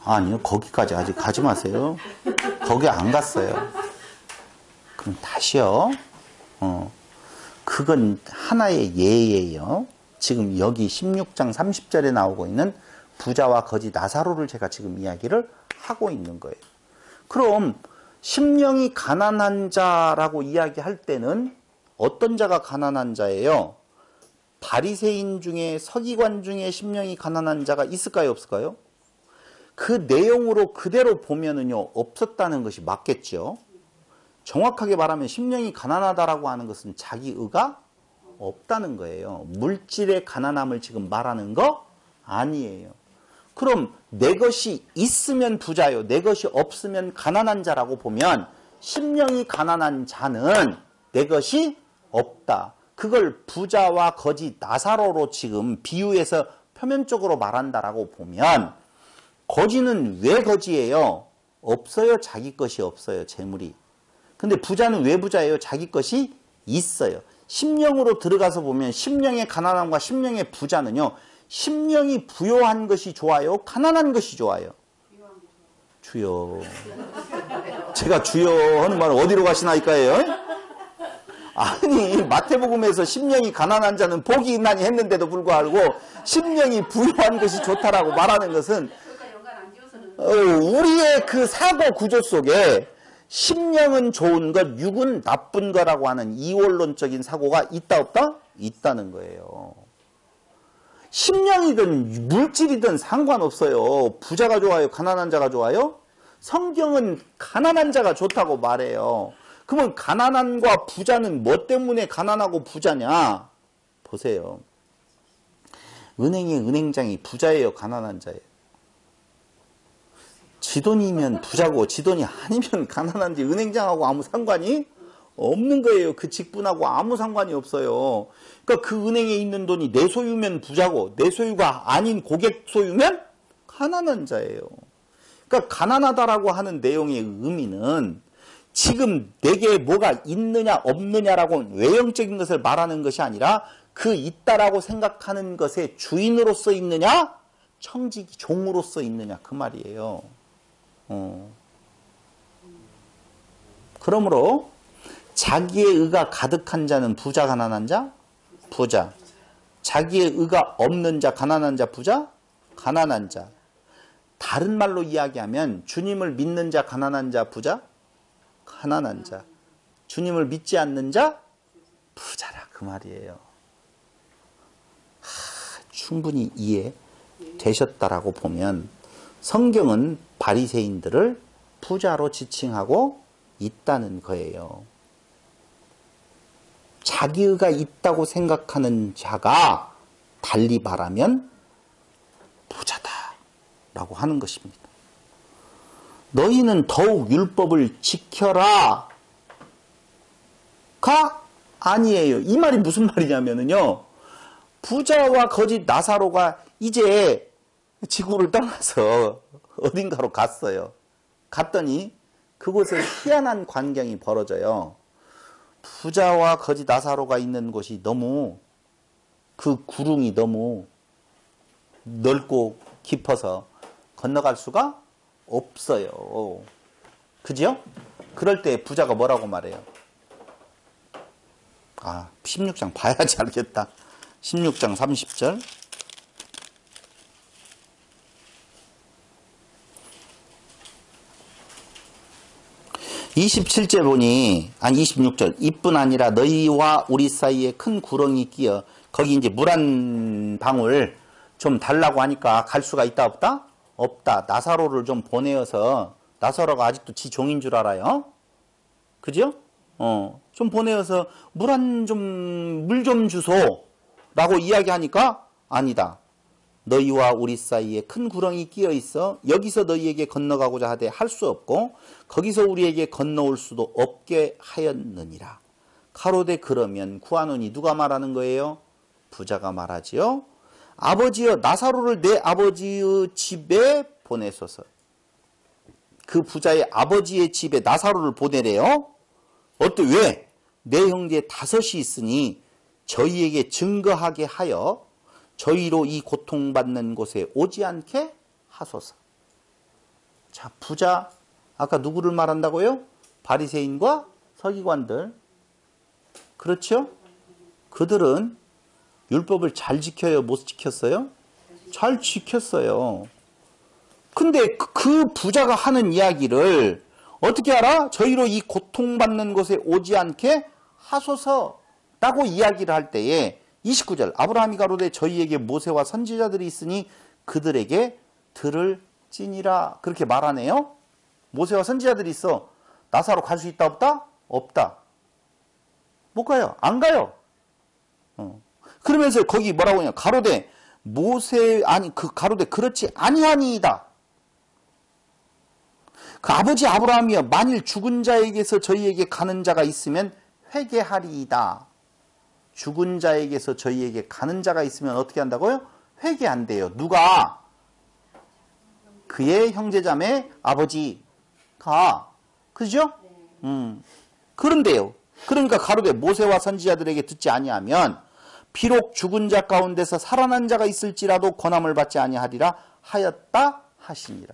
아니요. 거기까지 아직 가지 마세요. 거기 안 갔어요. 그럼 다시요. 그건 하나의 예예요. 지금 여기 16장 30절에 나오고 있는 부자와 거지 나사로를 제가 지금 이야기를 하고 있는 거예요. 그럼 심령이 가난한 자라고 이야기할 때는 어떤 자가 가난한 자예요? 바리새인 중에 서기관 중에 심령이 가난한 자가 있을까요? 없을까요? 그 내용으로 그대로 보면은요 없었다는 것이 맞겠죠. 정확하게 말하면 심령이 가난하다라고 하는 것은 자기 의가 없다는 거예요. 물질의 가난함을 지금 말하는 거 아니에요. 그럼 내 것이 있으면 부자요, 내 것이 없으면 가난한 자라고 보면 심령이 가난한 자는 내 것이 없다. 그걸 부자와 거지 나사로로 지금 비유해서 표면적으로 말한다라고 보면 거지는 왜 거지예요? 없어요. 자기 것이 없어요. 재물이. 근데 부자는 왜 부자예요? 자기 것이 있어요. 심령으로 들어가서 보면 심령의 가난함과 심령의 부자는요. 심령이 부요한 것이 좋아요? 가난한 것이 좋아요? 주여. 제가 주여 하는 말은 어디로 가시나이까요? 아니 마태복음에서 심령이 가난한 자는 복이 있나니 했는데도 불구하고 심령이 부요한 것이 좋다라고 말하는 것은 그러니까 연관 안 지어서는 우리의 그 사고 구조 속에 심령은 좋은 것, 육은 나쁜 거라고 하는 이원론적인 사고가 있다 없다? 있다는 거예요. 심령이든 물질이든 상관없어요. 부자가 좋아요? 가난한 자가 좋아요? 성경은 가난한 자가 좋다고 말해요. 그러면 가난한과 부자는 뭐 때문에 가난하고 부자냐? 보세요. 은행의 은행장이 부자예요? 가난한 자예요? 지 돈이면 부자고 지 돈이 아니면 가난한지 은행장하고 아무 상관이 없는 거예요. 그 직분하고 아무 상관이 없어요. 그러니까 그 은행에 있는 돈이 내 소유면 부자고 내 소유가 아닌 고객 소유면 가난한 자예요. 그러니까 가난하다라고 하는 내용의 의미는 지금 내게 뭐가 있느냐 없느냐라고 외형적인 것을 말하는 것이 아니라 그 있다라고 생각하는 것의 주인으로서 있느냐 청지기 종으로서 있느냐 그 말이에요. 그러므로 자기의 의가 가득한 자는 부자 가난한 자? 부자. 자기의 의가 없는 자 가난한 자 부자? 가난한 자. 다른 말로 이야기하면 주님을 믿는 자 가난한 자 부자? 가난한 자. 주님을 믿지 않는 자? 부자라 그 말이에요. 충분히 이해되셨다라고 보면 성경은 바리새인들을 부자로 지칭하고 있다는 거예요. 자기의가 있다고 생각하는 자가 달리 말하면 부자다라고 하는 것입니다. 너희는 더욱 율법을 지켜라 가 아니에요. 이 말이 무슨 말이냐면요. 부자와 거짓 나사로가 이제 지구를 떠나서 어딘가로 갔어요. 갔더니 그곳에 희한한 광경이 벌어져요. 부자와 거짓 나사로가 있는 곳이 너무 그 구릉이 너무 넓고 깊어서 건너갈 수가 없어요. 그죠? 그럴 때 부자가 뭐라고 말해요? 16장 봐야지 알겠다. 16장 30절. (27절) 보니 26절 이뿐 아니라 너희와 우리 사이에 큰 구렁이 끼어 거기 이제 물 한 방울 좀 달라고 하니까 갈 수가 있다 없다? 없다. 나사로를 좀 보내어서 나사로가 아직도 지 종인 줄 알아요. 그죠? 좀 보내어서 물 좀 주소 라고 이야기하니까 아니다. 너희와 우리 사이에 큰 구렁이 끼어 있어 여기서 너희에게 건너가고자 하되 할 수 없고 거기서 우리에게 건너올 수도 없게 하였느니라. 가로되 그러면 구하노니 누가 말하는 거예요? 부자가 말하지요. 아버지여 나사로를 내 아버지의 집에 보내소서. 그 부자의 아버지의 집에 나사로를 보내래요. 왜? 내 형제 5이 있으니 저희에게 증거하게 하여 저희로 이 고통받는 곳에 오지 않게 하소서. 자, 부자 아까 누구를 말한다고요? 바리새인과 서기관들. 그렇죠? 그들은 율법을 잘 지켜요? 못 지켰어요? 잘 지켰어요. 근데 그 부자가 하는 이야기를 어떻게 알아? 저희로 이 고통받는 곳에 오지 않게 하소서라고 이야기를 할 때에 29절 아브라함이 가로되 저희에게 모세와 선지자들이 있으니 그들에게 들을지니라 그렇게 말하네요. 모세와 선지자들이 있어. 나사로 갈 수 있다 없다? 없다. 못 가요. 안 가요. 그러면서 거기 뭐라고 하냐? 가로되 가로되 그렇지 아니하니이다. 그 아버지 아브라함이여 만일 죽은 자에게서 저희에게 가는 자가 있으면 회개하리이다. 죽은 자에게서 저희에게 가는 자가 있으면 어떻게 한다고요? 회개한대요. 누가? 그의 형제자매 아버지가. 그죠? 그런데요. 그러니까 가로되 모세와 선지자들에게 듣지 아니하면 비록 죽은 자 가운데서 살아난 자가 있을지라도 권함을 받지 아니하리라 하였다 하시니라.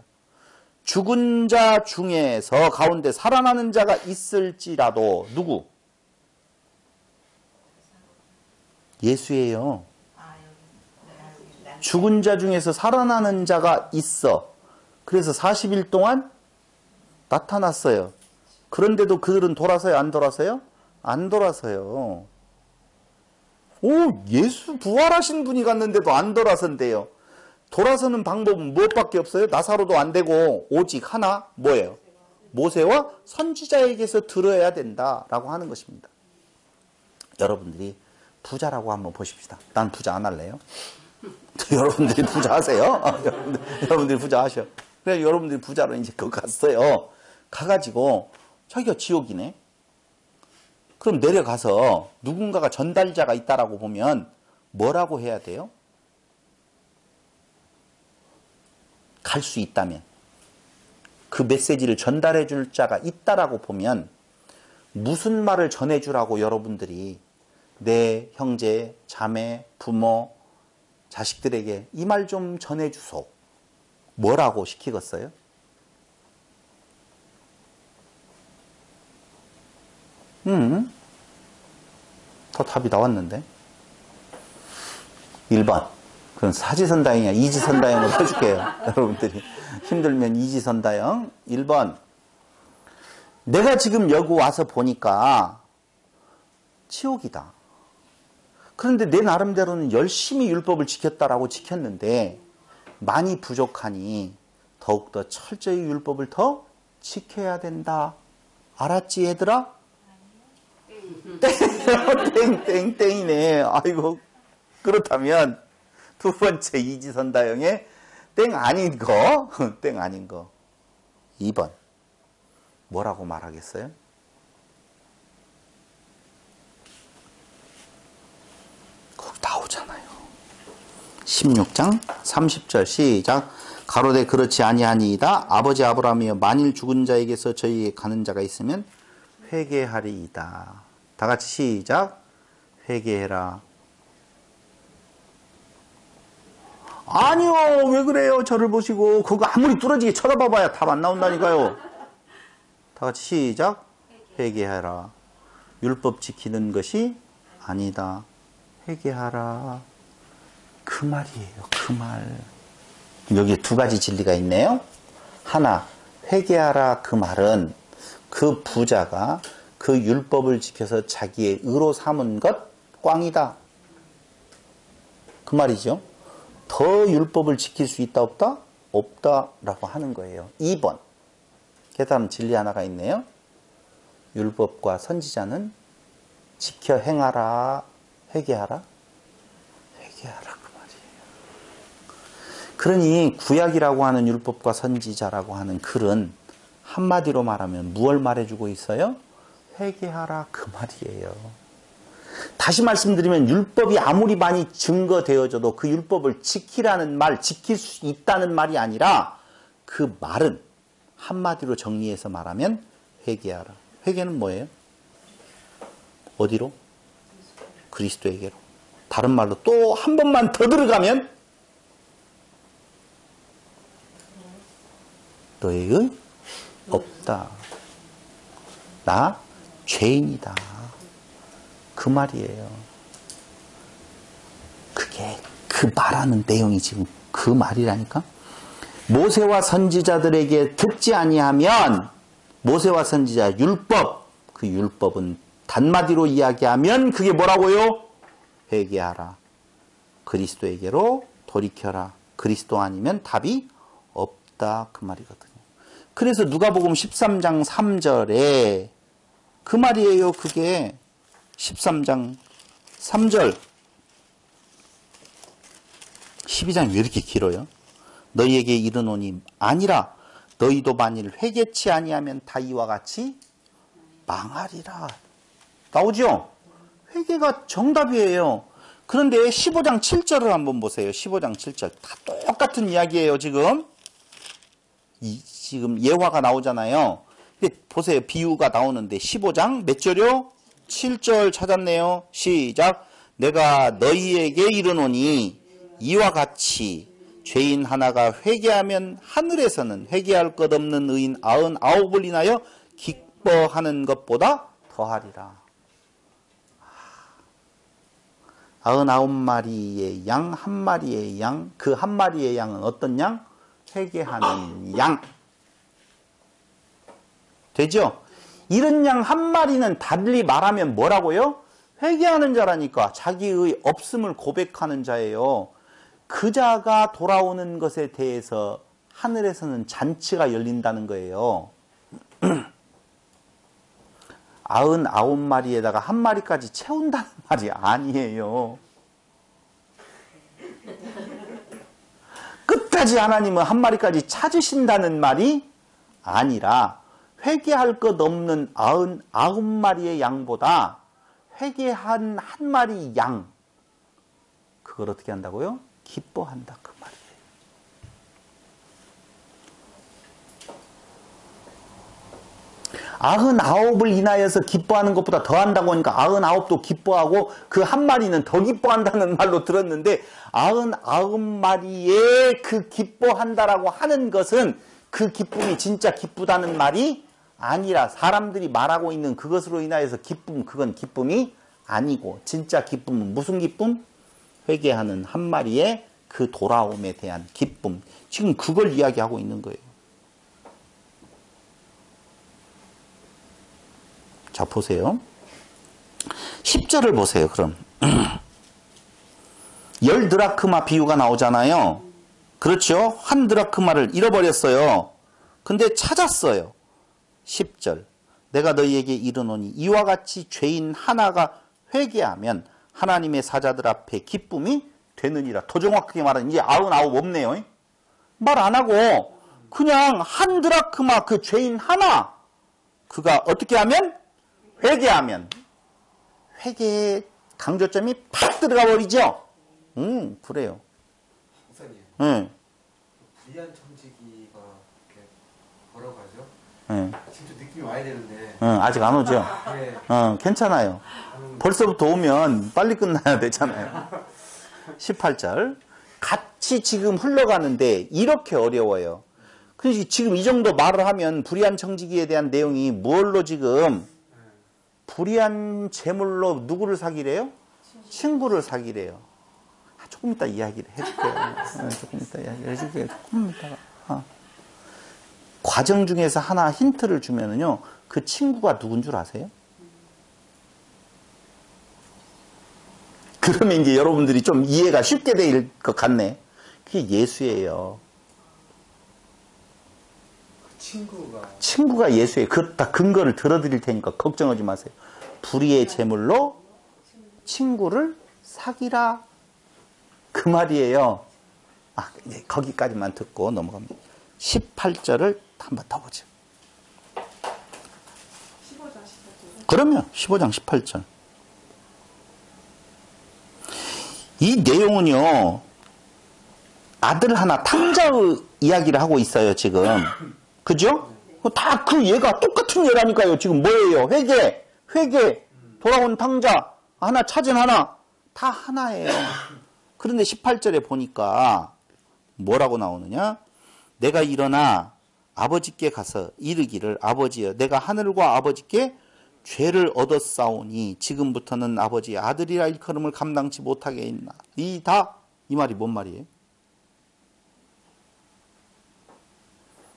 죽은 자 중에서 가운데 살아나는 자가 있을지라도 누구? 예수예요. 죽은 자 중에서 살아나는 자가 있어. 그래서 40일 동안 나타났어요. 그런데도 그들은 돌아서요, 안 돌아서요? 안 돌아서요. 오, 예수 부활하신 분이 갔는데도 안 돌아선대요. 돌아서는 방법은 무엇밖에 없어요? 나사로도 안 되고 오직 하나 뭐예요? 모세와 선지자에게서 들어야 된다라고 하는 것입니다. 여러분들이 부자라고 한번 보십시다. 난 부자 안 할래요. 여러분들이 부자 하세요. 여러분들이 부자 하셔. 그래 여러분들이 부자로 이제 그거 갔어요. 가가지고 자기가 지옥이네. 그럼 내려가서 누군가가 전달자가 있다라고 보면 뭐라고 해야 돼요? 갈 수 있다면 그 메시지를 전달해 줄 자가 있다라고 보면 무슨 말을 전해주라고 여러분들이 내 형제, 자매, 부모, 자식들에게 이 말 좀 전해주소. 뭐라고 시키겠어요? 더 답이 나왔는데 1번 그럼 사지선다형이야 이지선다형으로 해줄게요. 여러분들이 힘들면 이지선다형 1번 내가 지금 여기 와서 보니까 지옥이다. 그런데 내 나름대로는 열심히 율법을 지켰다라고 지켰는데 많이 부족하니 더욱더 철저히 율법을 더 지켜야 된다. 알았지 얘들아? 땡땡이네. 아이고 그렇다면 두 번째 이지선다형의 땡 아닌 거 2번 뭐라고 말하겠어요? 거기 나오잖아요. 16장 30절 시작. 가로되 그렇지 아니하니이다. 아버지 아브라함이여 만일 죽은 자에게서 저희에게 가는 자가 있으면 회개하리이다. 다 같이 시작. 회개해라. 아니요 왜 그래요. 저를 보시고 그거 아무리 뚫어지게 쳐다봐봐야 답 안 나온다니까요. 다 같이 시작. 회개하라. 율법 지키는 것이 아니다. 회개하라. 그 말이에요. 그 말. 여기에 두 가지 진리가 있네요. 하나, 회개하라 그 말은 그 부자가 그 율법을 지켜서 자기의 의로 삼은 것 꽝이다. 그 말이죠. 더 율법을 지킬 수 있다 없다? 없다라고 하는 거예요. 2번. 깨달음 진리 하나가 있네요. 율법과 선지자는 지켜 행하라. 회개하라. 회개하라 그 말이에요. 그러니 구약이라고 하는 율법과 선지자라고 하는 글은 한마디로 말하면 무엇을 말해주고 있어요? 회개하라 그 말이에요. 다시 말씀드리면 율법이 아무리 많이 증거되어져도 그 율법을 지키라는 말, 지킬 수 있다는 말이 아니라 그 말은 한마디로 정리해서 말하면 회개하라. 회개는 뭐예요? 어디로? 그리스도에게로. 다른 말로 또 한 번만 더 들어가면 너의 의 없다. 나 죄인이다. 그 말이에요. 그게 그 말하는 내용이 지금 그 말이라니까. 모세와 선지자들에게 듣지 아니하면 모세와 선지자 율법 그 율법은 단마디로 이야기하면 그게 뭐라고요? 회개하라. 그리스도에게로 돌이켜라. 그리스도 아니면 답이 없다. 그 말이거든요. 그래서 누가복음 13장 3절에 그 말이에요. 그게 13장 3절 12장이 왜 이렇게 길어요? 너희에게 이르노니 아니라 너희도 만일 회개치 아니하면 다 이와 같이 망하리라. 나오죠? 회개가 정답이에요. 그런데 15장 7절을 한번 보세요. 15장 7절 다 똑같은 이야기예요. 지금 예화가 나오잖아요. 근데 보세요. 비유가 나오는데 15장 몇 절이요? 7절 찾았네요. 시작. 내가 너희에게 이르노니 이와 같이 죄인 하나가 회개하면 하늘에서는 회개할 것 없는 의인 99을 인하여 기뻐하는 것보다 더하리라. 99마리의 양, 한 마리의 양, 그 한 마리의 양은 어떤 양? 회개하는 양. 되죠? 이런 양 한 마리는 달리 말하면 뭐라고요? 회개하는 자라니까. 자기의 없음을 고백하는 자예요. 그 자가 돌아오는 것에 대해서 하늘에서는 잔치가 열린다는 거예요. 99마리에다가 한 마리까지 채운다는 말이 아니에요. 끝까지 하나님은 한 마리까지 찾으신다는 말이 아니라 회개할 것 없는 99마리의 양보다 회개한 한 마리 양, 그걸 어떻게 한다고요? 기뻐한다, 그 말이에요. 99을 인하여서 기뻐하는 것보다 더 한다고 하니까 99도 기뻐하고 그 한 마리는 더 기뻐한다는 말로 들었는데 99마리에 그 기뻐한다라고 하는 것은 그 기쁨이 진짜 기쁘다는 말이 아니라 사람들이 말하고 있는 그것으로 인하여서 기쁨, 그건 기쁨이 아니고 진짜 기쁨은 무슨 기쁨? 회개하는 한 마리의 그 돌아옴에 대한 기쁨. 지금 그걸 이야기하고 있는 거예요. 자, 보세요. 10절을 보세요, 그럼. 10드라크마 비유가 나오잖아요. 그렇죠? 한 드라크마를 잃어버렸어요. 근데 찾았어요. 10절. 내가 너희에게 이르노니 이와 같이 죄인 하나가 회개하면 하나님의 사자들 앞에 기쁨이 되느니라. 더 정확하게 말하면 이제 99 없네요. 말 안 하고 그냥 한 드라크마 그 죄인 하나, 그가 어떻게 하면? 회개하면. 회개의 강조점이 팍 들어가 버리죠. 그래요. 목사님, 응. 불의한 청지기가 이렇게 뭐라고 하죠? 응. 진짜 느낌이 와야 되는데. 응, 아직 안 오죠? 네. 괜찮아요. 벌써부터 오면 빨리 끝나야 되잖아요. 18절. 같이 지금 흘러가는데 이렇게 어려워요. 그래서 지금 이 정도 말을 하면 불의한 청지기에 대한 내용이 뭘로 지금 불의한 재물로 누구를 사기래요? 친구를 사기래요. 조금 이따 이야기를 해줄게요. 조금 이따 이야기를 해줄게요. 조금 이따가. 과정 중에서 하나 힌트를 주면은요, 그 친구가 누군 줄 아세요? 그러면 이제 여러분들이 좀 이해가 쉽게 될 것 같네. 그게 예수예요. 친구가 예수예요. 그 다 근거를 들어드릴 테니까 걱정하지 마세요. 불의의 제물로 친구를 사기라. 그 말이에요. 이제 거기까지만 듣고 넘어갑니다. 18절을 한 번 더 보죠. 15장 18절. 그러면 15장 18절. 이 내용은요, 아들 하나 탕자의 이야기를 하고 있어요, 지금. 그죠? 다 그 얘가 똑같은 얘라니까요. 지금 뭐예요? 회개, 돌아온 탕자, 하나 찾은 하나, 다 하나예요. 그런데 18절에 보니까 뭐라고 나오느냐? 내가 일어나 아버지께 가서 이르기를, 아버지여, 내가 하늘과 아버지께 죄를 얻었사오니 지금부터는 아버지의 아들이라 일컬음을 감당치 못하게 했나. 이 말이 뭔 말이에요?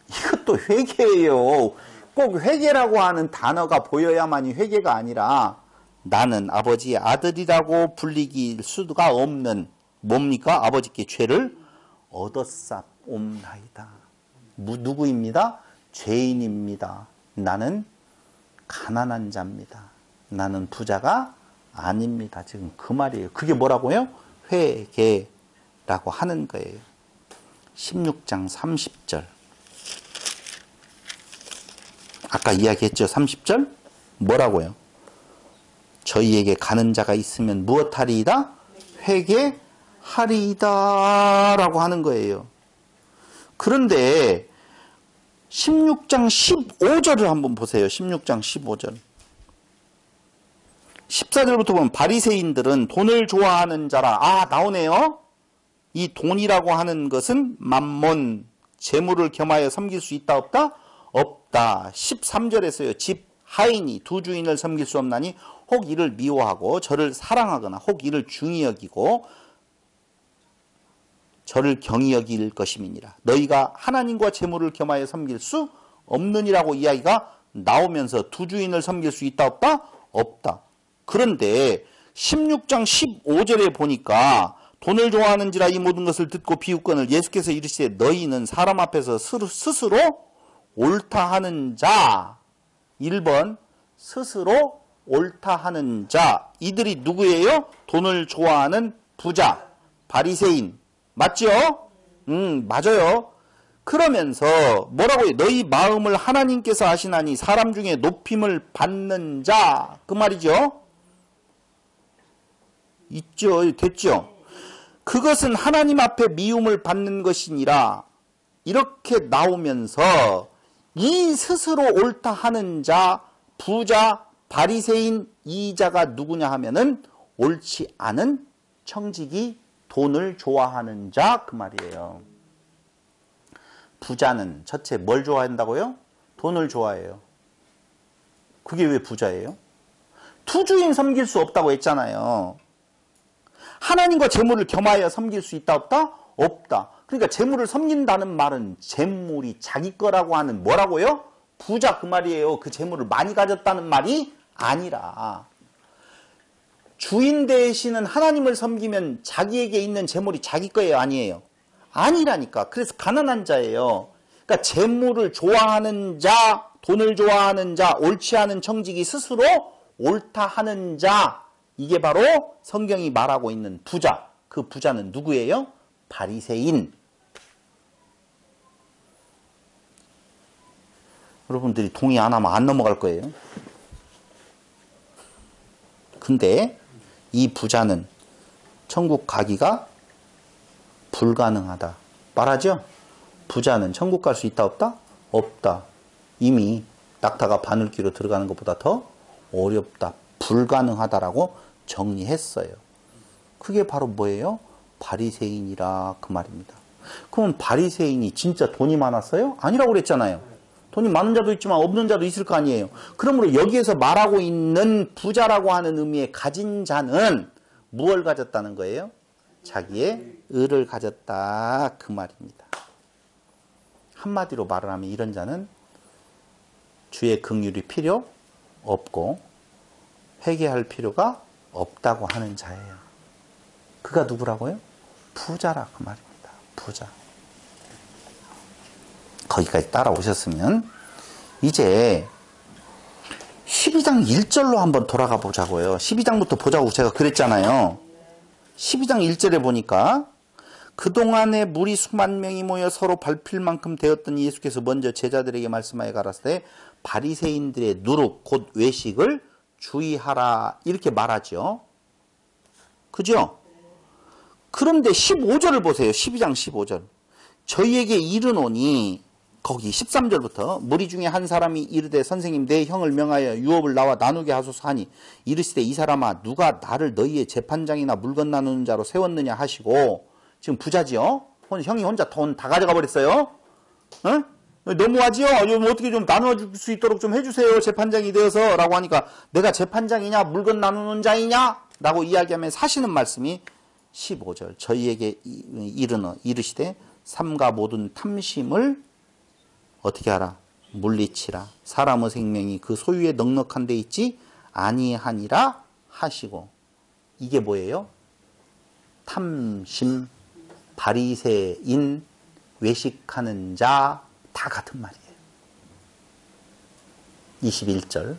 이것도 회개예요. 꼭 회개라고 하는 단어가 보여야만이 회개가 아니라 나는 아버지의 아들이라고 불리기 수가 없는 뭡니까? 아버지께 죄를 얻었사옵나이다. 누구입니다? 죄인입니다. 나는 가난한 자입니다. 나는 부자가 아닙니다. 지금 그 말이에요. 그게 뭐라고요? 회개라고 하는 거예요. 16장 30절. 아까 이야기했죠. 30절. 뭐라고요? 저희에게 가는 자가 있으면 무엇하리이다? 회개하리이다 라고 하는 거예요. 그런데 16장 15절을 한번 보세요. 16장 15절. 14절부터 보면 바리새인들은 돈을 좋아하는 자라. 나오네요. 이 돈이라고 하는 것은 만몬, 재물을 겸하여 섬길 수 있다 없다? 없다. 13절에서요. 집 하인이 두 주인을 섬길 수 없나니 혹 이를 미워하고 저를 사랑하거나 혹 이를 중히 여기고 저를 경히 여길 것임이니라. 너희가 하나님과 재물을 겸하여 섬길 수 없느니라고 이야기가 나오면서 두 주인을 섬길 수 있다 없다? 없다. 그런데 16장 15절에 보니까 돈을 좋아하는지라 이 모든 것을 듣고 비웃거늘 예수께서 이르시되 너희는 사람 앞에서 스스로 옳다 하는 자. 1번 스스로 옳다 하는 자. 이들이 누구예요? 돈을 좋아하는 부자, 바리새인. 맞죠? 맞아요. 그러면서 뭐라고 해요? 너희 마음을 하나님께서 아시나니 사람 중에 높임을 받는 자. 그 말이죠. 있죠. 됐죠. 그것은 하나님 앞에 미움을 받는 것이니라. 이렇게 나오면서 이 스스로 옳다 하는 자, 부자, 바리새인 이 자가 누구냐 하면은 옳지 않은 청지기, 돈을 좋아하는 자 그 말이에요. 부자는 첫째 뭘 좋아한다고요? 돈을 좋아해요. 그게 왜 부자예요? 투주인 섬길 수 없다고 했잖아요. 하나님과 재물을 겸하여 섬길 수 있다 없다? 없다. 그러니까 재물을 섬긴다는 말은 재물이 자기 거라고 하는 뭐라고요? 부자 그 말이에요. 그 재물을 많이 가졌다는 말이 아니라 주인 되시는 하나님을 섬기면 자기에게 있는 재물이 자기 거예요? 아니에요? 아니라니까. 그래서 가난한 자예요. 그러니까 재물을 좋아하는 자, 돈을 좋아하는 자, 옳지 않은 청지기 스스로 옳다 하는 자. 이게 바로 성경이 말하고 있는 부자. 그 부자는 누구예요? 바리새인. 여러분들이 동의 안 하면 안 넘어갈 거예요. 근데 이 부자는 천국 가기가 불가능하다. 말하죠? 부자는 천국 갈 수 있다 없다? 없다. 이미 낙타가 바늘귀로 들어가는 것보다 더 어렵다. 불가능하다라고 정리했어요. 그게 바로 뭐예요? 바리새인이라 그 말입니다. 그럼 바리새인이 진짜 돈이 많았어요? 아니라고 그랬잖아요. 돈이 많은 자도 있지만 없는 자도 있을 거 아니에요. 그러므로 여기에서 말하고 있는 부자라고 하는 의미의 가진 자는 무엇을 가졌다는 거예요? 자기의 의를 가졌다 그 말입니다. 한마디로 말을 하면 이런 자는 주의 긍휼이 필요 없고 회개할 필요가 없다고 하는 자예요. 그가 누구라고요? 부자라 그 말입니다. 부자. 거기까지 따라오셨으면 이제 12장 1절로 한번 돌아가 보자고요. 12장부터 보자고 제가 그랬잖아요. 12장 1절에 보니까 그동안에 무리 수만 명이 모여 서로 밟힐 만큼 되었더니 예수께서 먼저 제자들에게 말씀하여 가라사대 바리새인들의 누룩 곧 외식을 주의하라 이렇게 말하죠. 그죠? 그런데 15절을 보세요. 12장 15절. 저희에게 이르노니 거기 13절부터 무리 중에 한 사람이 이르되 선생님 내 형을 명하여 유업을 나와 나누게 하소서 하니 이르시되 이 사람아 누가 나를 너희의 재판장이나 물건 나누는 자로 세웠느냐 하시고 지금 부자지요? 형이 혼자 돈 다 가져가 버렸어요. 어? 너무하지요? 어떻게 좀 나눠줄 수 있도록 좀 해주세요. 재판장이 되어서 라고 하니까 내가 재판장이냐 물건 나누는 자이냐? 라고 이야기하면 사시는 말씀이 15절 저희에게 이르시되 삼가 모든 탐심을 어떻게 하라? 물리치라. 사람의 생명이 그 소유에 넉넉한 데 있지 아니하니라 하시고 이게 뭐예요? 탐심, 바리새인, 외식하는 자 다 같은 말이에요. 21절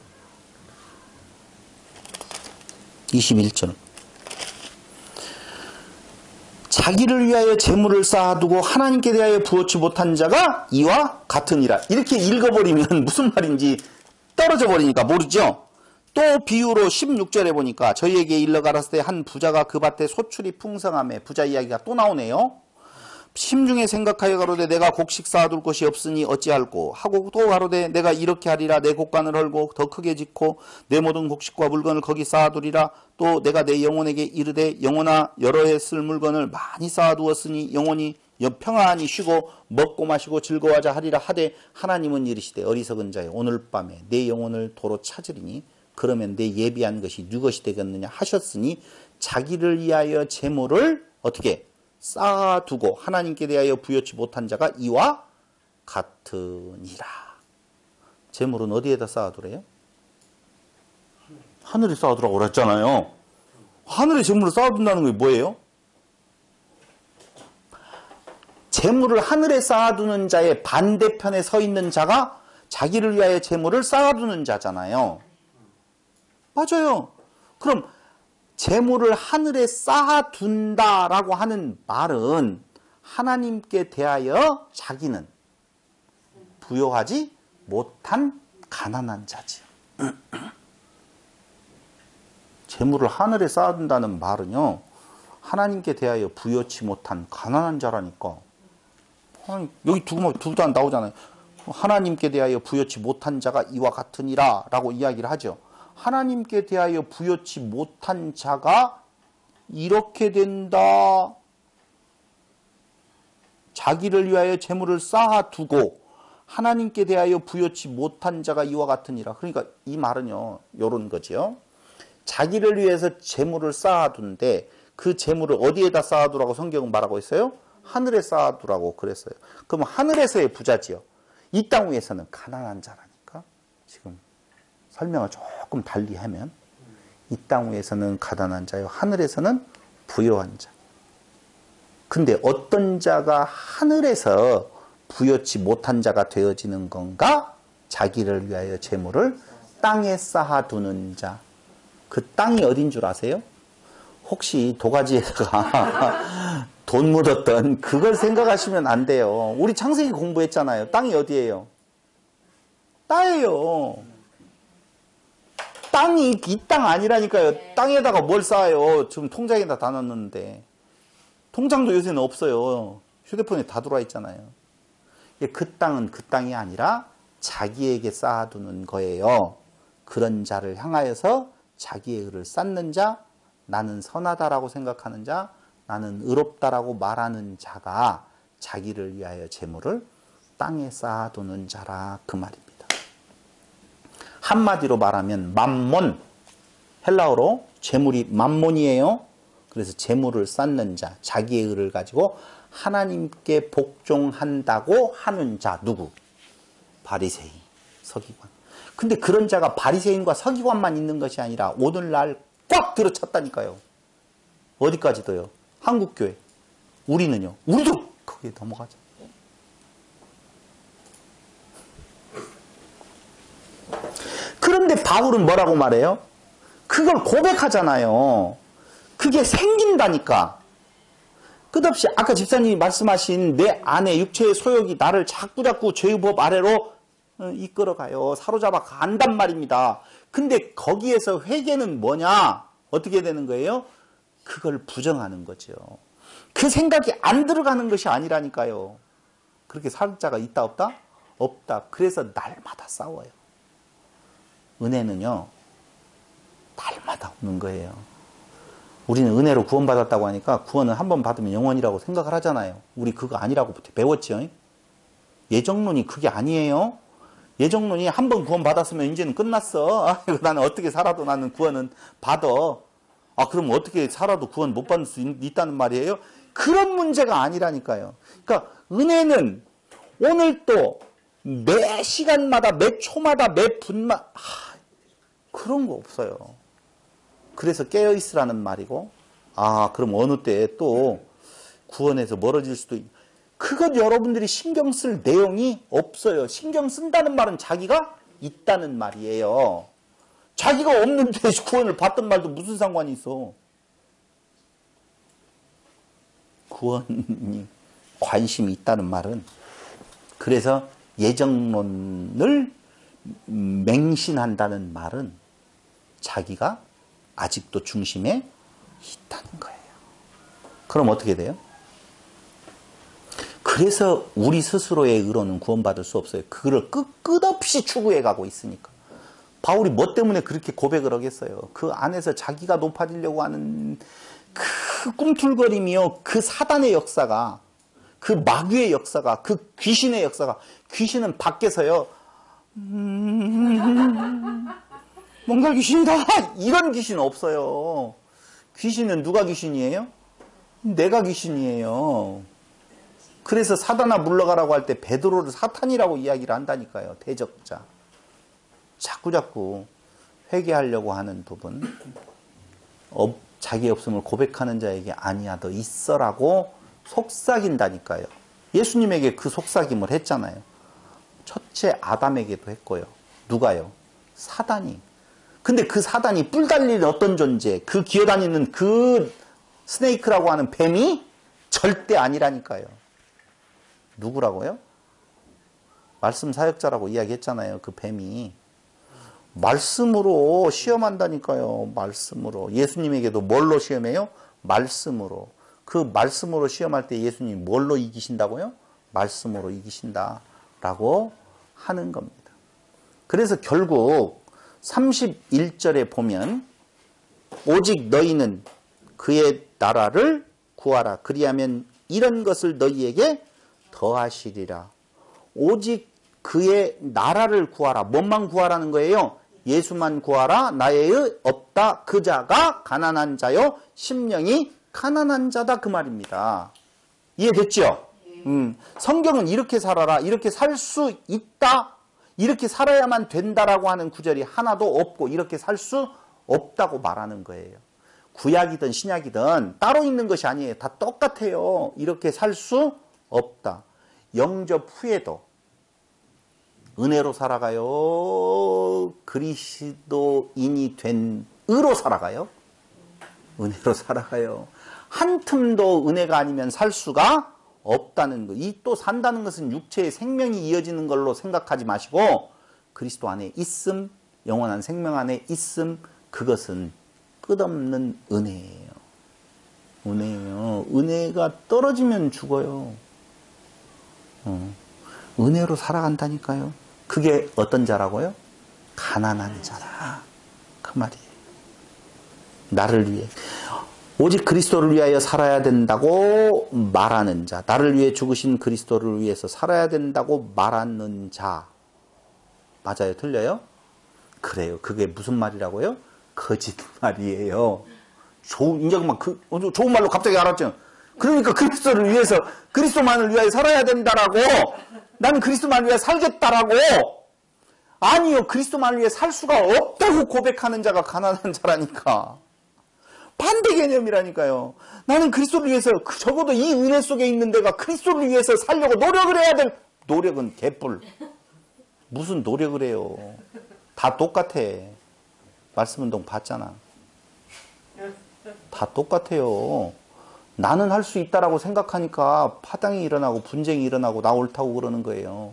21절 자기를 위하여 재물을 쌓아두고 하나님께 대하여 부어치 못한 자가 이와 같으니라. 이렇게 읽어버리면 무슨 말인지 떨어져 버리니까 모르죠. 또 비유로 16절에 보니까 저희에게 일러가라을 때 한 부자가 그 밭에 소출이 풍성하며 부자 이야기가 또 나오네요. 심중에 생각하여 가로되 내가 곡식 쌓아둘 것이 없으니 어찌할꼬 하고 또 가로되 내가 이렇게 하리라 내 곡간을 헐고 더 크게 짓고 내 모든 곡식과 물건을 거기 쌓아두리라. 또 내가 내 영혼에게 이르되 영혼아 여러 해 쓸 물건을 많이 쌓아두었으니 영혼이 평안히 쉬고 먹고 마시고 즐거워하자 하리라 하되 하나님은 이르시되 어리석은 자여 오늘 밤에 내 영혼을 도로 찾으리니 그러면 내 예비한 것이 네 것이 되겠느냐 하셨으니 자기를 위하여 재물을 어떻게 쌓아두고 하나님께 대하여 부여치 못한 자가 이와 같으니라. 재물은 어디에다 쌓아두래요? 하늘에 쌓아두라고 그랬잖아요. 하늘에 재물을 쌓아둔다는 게 뭐예요? 재물을 하늘에 쌓아두는 자의 반대편에 서 있는 자가 자기를 위하여 재물을 쌓아두는 자잖아요. 맞아요. 그럼 재물을 하늘에 쌓아둔다라고 하는 말은 하나님께 대하여 자기는 부여하지 못한 가난한 자지. 재물을 하늘에 쌓아둔다는 말은요, 하나님께 대하여 부여치 못한 가난한 자라니까. 여기 두도 안 나오잖아요. 하나님께 대하여 부여치 못한 자가 이와 같으니라 라고 이야기를 하죠. 하나님께 대하여 부여치 못한 자가 이렇게 된다. 자기를 위하여 재물을 쌓아두고 하나님께 대하여 부여치 못한 자가 이와 같으니라. 그러니까 이 말은요, 요런 거죠. 자기를 위해서 재물을 쌓아둔데 그 재물을 어디에다 쌓아두라고 성경은 말하고 있어요? 하늘에 쌓아두라고 그랬어요. 그럼 하늘에서의 부자지요. 이 땅 위에서는 가난한 자라니까. 지금 설명을 조금 달리 하면 이 땅 위에서는 가난한 자요, 하늘에서는 부여한 자. 근데 어떤 자가 하늘에서 부여치 못한 자가 되어지는 건가? 자기를 위하여 재물을 땅에 쌓아두는 자. 그 땅이 어딘 줄 아세요? 혹시 도가지에다가 돈 묻었던 그걸 생각하시면 안 돼요. 우리 창세기 공부했잖아요. 땅이 어디예요? 땅이에요. 땅이 이 땅 아니라니까요. 땅에다가 뭘 쌓아요? 지금 통장에다 다 넣었는데. 통장도 요새는 없어요. 휴대폰에 다 들어와 있잖아요. 그 땅은 그 땅이 아니라 자기에게 쌓아두는 거예요. 그런 자를 향하여서 자기의 의를 쌓는 자, 나는 선하다라고 생각하는 자, 나는 의롭다라고 말하는 자가 자기를 위하여 재물을 땅에 쌓아두는 자라, 그 말입니다. 한마디로 말하면 맘몬, 헬라어로 재물이 맘몬이에요. 그래서 재물을 쌓는 자, 자기의 의를 가지고 하나님께 복종한다고 하는 자, 누구? 바리새인, 서기관. 근데 그런 자가 바리새인과 서기관만 있는 것이 아니라 오늘날 꽉 들어찼다니까요. 어디까지도요? 한국교회. 우리는요? 우리도 거기에 넘어가죠. 그런데 바울은 뭐라고 말해요? 그걸 고백하잖아요. 그게 생긴다니까. 끝없이 아까 집사님이 말씀하신 내 안에 육체의 소욕이 나를 자꾸자꾸 죄의 법 아래로 이끌어가요. 사로잡아 간단 말입니다. 근데 거기에서 회개는 뭐냐? 어떻게 되는 거예요? 그걸 부정하는 거죠. 그 생각이 안 들어가는 것이 아니라니까요. 그렇게 살 자가 있다 없다? 없다. 그래서 날마다 싸워요. 은혜는요, 날마다 오는 거예요. 우리는 은혜로 구원받았다고 하니까 구원은 한 번 받으면 영원이라고 생각을 하잖아요. 우리 그거 아니라고 배웠죠. 예정론이 그게 아니에요. 예정론이 한 번 구원받았으면 이제는 끝났어. 아이고, 나는 어떻게 살아도 나는 구원은 받아. 아, 그럼 어떻게 살아도 구원 못 받을 수 있다는 말이에요? 그런 문제가 아니라니까요. 그러니까 은혜는 오늘 또 매 시간마다, 매 초마다, 매 분마다 그런 거 없어요. 그래서 깨어있으라는 말이고, 아, 그럼 어느 때에 또 구원에서 멀어질 수도 있고, 그것 여러분들이 신경 쓸 내용이 없어요. 신경 쓴다는 말은 자기가 있다는 말이에요. 자기가 없는데 구원을 받던 말도 무슨 상관이 있어. 구원이 관심이 있다는 말은, 그래서 예정론을 맹신한다는 말은 자기가 아직도 중심에 있다는 거예요. 그럼 어떻게 돼요? 그래서 우리 스스로의 의로는 구원받을 수 없어요. 그걸 끝없이 추구해 가고 있으니까. 바울이 뭐 때문에 그렇게 고백을 하겠어요? 그 안에서 자기가 높아지려고 하는 그 꿈틀거림이요, 그 사단의 역사가, 그 마귀의 역사가, 그 귀신의 역사가, 귀신은 밖에서요, 뭔가 귀신이다, 이런 귀신은 없어요. 귀신은 누가 귀신이에요? 내가 귀신이에요. 그래서 사단아 물러가라고 할 때 베드로를 사탄이라고 이야기를 한다니까요. 대적자. 자꾸자꾸 회개하려고 하는 부분. 자기 없음을 고백하는 자에게 아니야 너 있어라고 속삭인다니까요. 예수님에게 그 속삭임을 했잖아요. 첫째 아담에게도 했고요. 누가요? 사단이. 근데 그 사단이 뿔 달린 어떤 존재, 그 기어다니는 그 스네이크라고 하는 뱀이 절대 아니라니까요. 누구라고요? 말씀 사역자라고 이야기했잖아요. 그 뱀이. 말씀으로 시험한다니까요. 말씀으로. 예수님에게도 뭘로 시험해요? 말씀으로. 그 말씀으로 시험할 때 예수님 뭘로 이기신다고요? 말씀으로 이기신다라고 하는 겁니다. 그래서 결국 31절에 보면 오직 너희는 그의 나라를 구하라. 그리하면 이런 것을 너희에게 더하시리라. 오직 그의 나라를 구하라. 뭔만 구하라는 거예요? 예수만 구하라. 나의 없다. 그 자가 가난한 자요. 심령이 가난한 자다. 그 말입니다. 이해됐죠? 성경은 이렇게 살아라. 이렇게 살 수 있다. 이렇게 살아야만 된다라고 하는 구절이 하나도 없고 이렇게 살 수 없다고 말하는 거예요. 구약이든 신약이든 따로 있는 것이 아니에요. 다 똑같아요. 이렇게 살 수 없다. 영접 후에도 은혜로 살아가요? 그리스도인이 된 의로 살아가요? 은혜로 살아가요. 한 틈도 은혜가 아니면 살 수가 없다는 거. 이 또 산다는 것은 육체의 생명이 이어지는 걸로 생각하지 마시고 그리스도 안에 있음, 영원한 생명 안에 있음, 그것은 끝없는 은혜예요. 은혜예요. 은혜가 떨어지면 죽어요. 은혜로 살아간다니까요. 그게 어떤 자라고요? 가난한 자라. 그 말이에요. 나를 위해. 오직 그리스도를 위하여 살아야 된다고 말하는 자. 나를 위해 죽으신 그리스도를 위해서 살아야 된다고 말하는 자. 맞아요? 틀려요? 그래요. 그게 무슨 말이라고요? 거짓말이에요. 이제 좋은 말로 갑자기 알았죠? 그러니까 그리스도를 위해서, 그리스도만을 위하여 살아야 된다라고, 나는 그리스도만을 위해 살겠다라고, 아니요, 그리스도만을 위해 살 수가 없다고 고백하는 자가 가난한 자라니까. 반대 개념이라니까요. 나는 그리스도를 위해서, 적어도 이 은혜 속에 있는 데가 그리스도를 위해서 살려고 노력을 해야 될, 노력은 개뿔. 무슨 노력을 해요. 다 똑같아. 말씀운동 봤잖아. 다 똑같아요. 나는 할 수 있다라고 생각하니까 파당이 일어나고 분쟁이 일어나고 나 옳다고 그러는 거예요.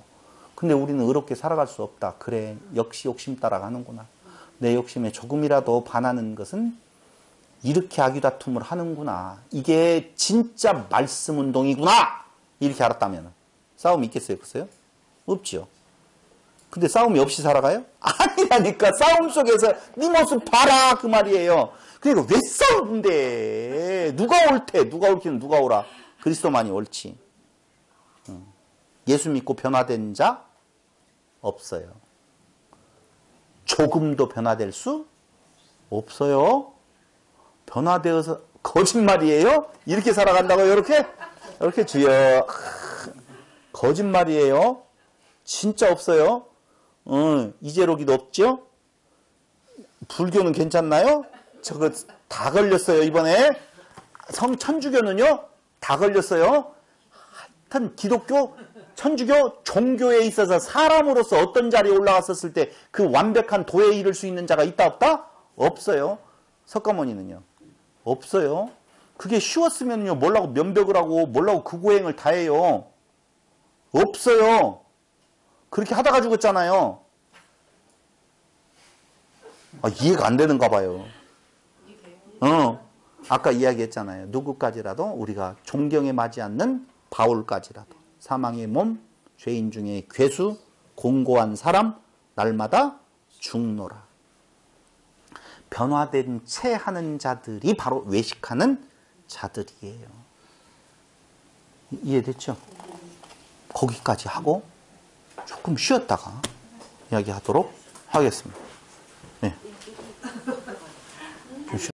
근데 우리는 의롭게 살아갈 수 없다. 그래, 역시 욕심 따라가는구나. 내 욕심에 조금이라도 반하는 것은 이렇게 악유다툼을 하는구나. 이게 진짜 말씀 운동이구나. 이렇게 알았다면 싸움이 있겠어요? 없어요? 없죠. 근데 싸움이 없이 살아가요? 아니라니까. 싸움 속에서 네 모습 봐라 그 말이에요. 그리고 왜 싸우는데? 누가 옳대? 누가 옳기는 누가 옳아? 그리스도만이 옳지. 예수 믿고 변화된 자 없어요. 조금도 변화될 수 없어요. 변화되어서 거짓말이에요? 이렇게 살아간다고요? 이렇게 주여. 거짓말이에요. 진짜 없어요. 이재록이도 없죠? 불교는 괜찮나요? 저거 다 걸렸어요, 이번에. 천주교는요? 다 걸렸어요. 하여튼 기독교, 천주교, 종교에 있어서 사람으로서 어떤 자리에 올라갔었을 때 그 완벽한 도에 이를 수 있는 자가 있다 없다? 없어요. 석가모니는요? 없어요. 그게 쉬웠으면요, 뭐라고 면벽을 하고 뭐라고 그 고행을 다 해요. 없어요. 그렇게 하다가 죽었잖아요. 이해가 안 되는가 봐요. 아까 이야기했잖아요. 누구까지라도 우리가 존경에 맞지 않는 바울까지라도 사망의 몸, 죄인 중에 괴수, 공고한 사람, 날마다 죽노라. 변화된 채 하는 자들이 바로 외식하는 자들이에요. 이해됐죠? 거기까지 하고 조금 쉬었다가 이야기하도록 하겠습니다.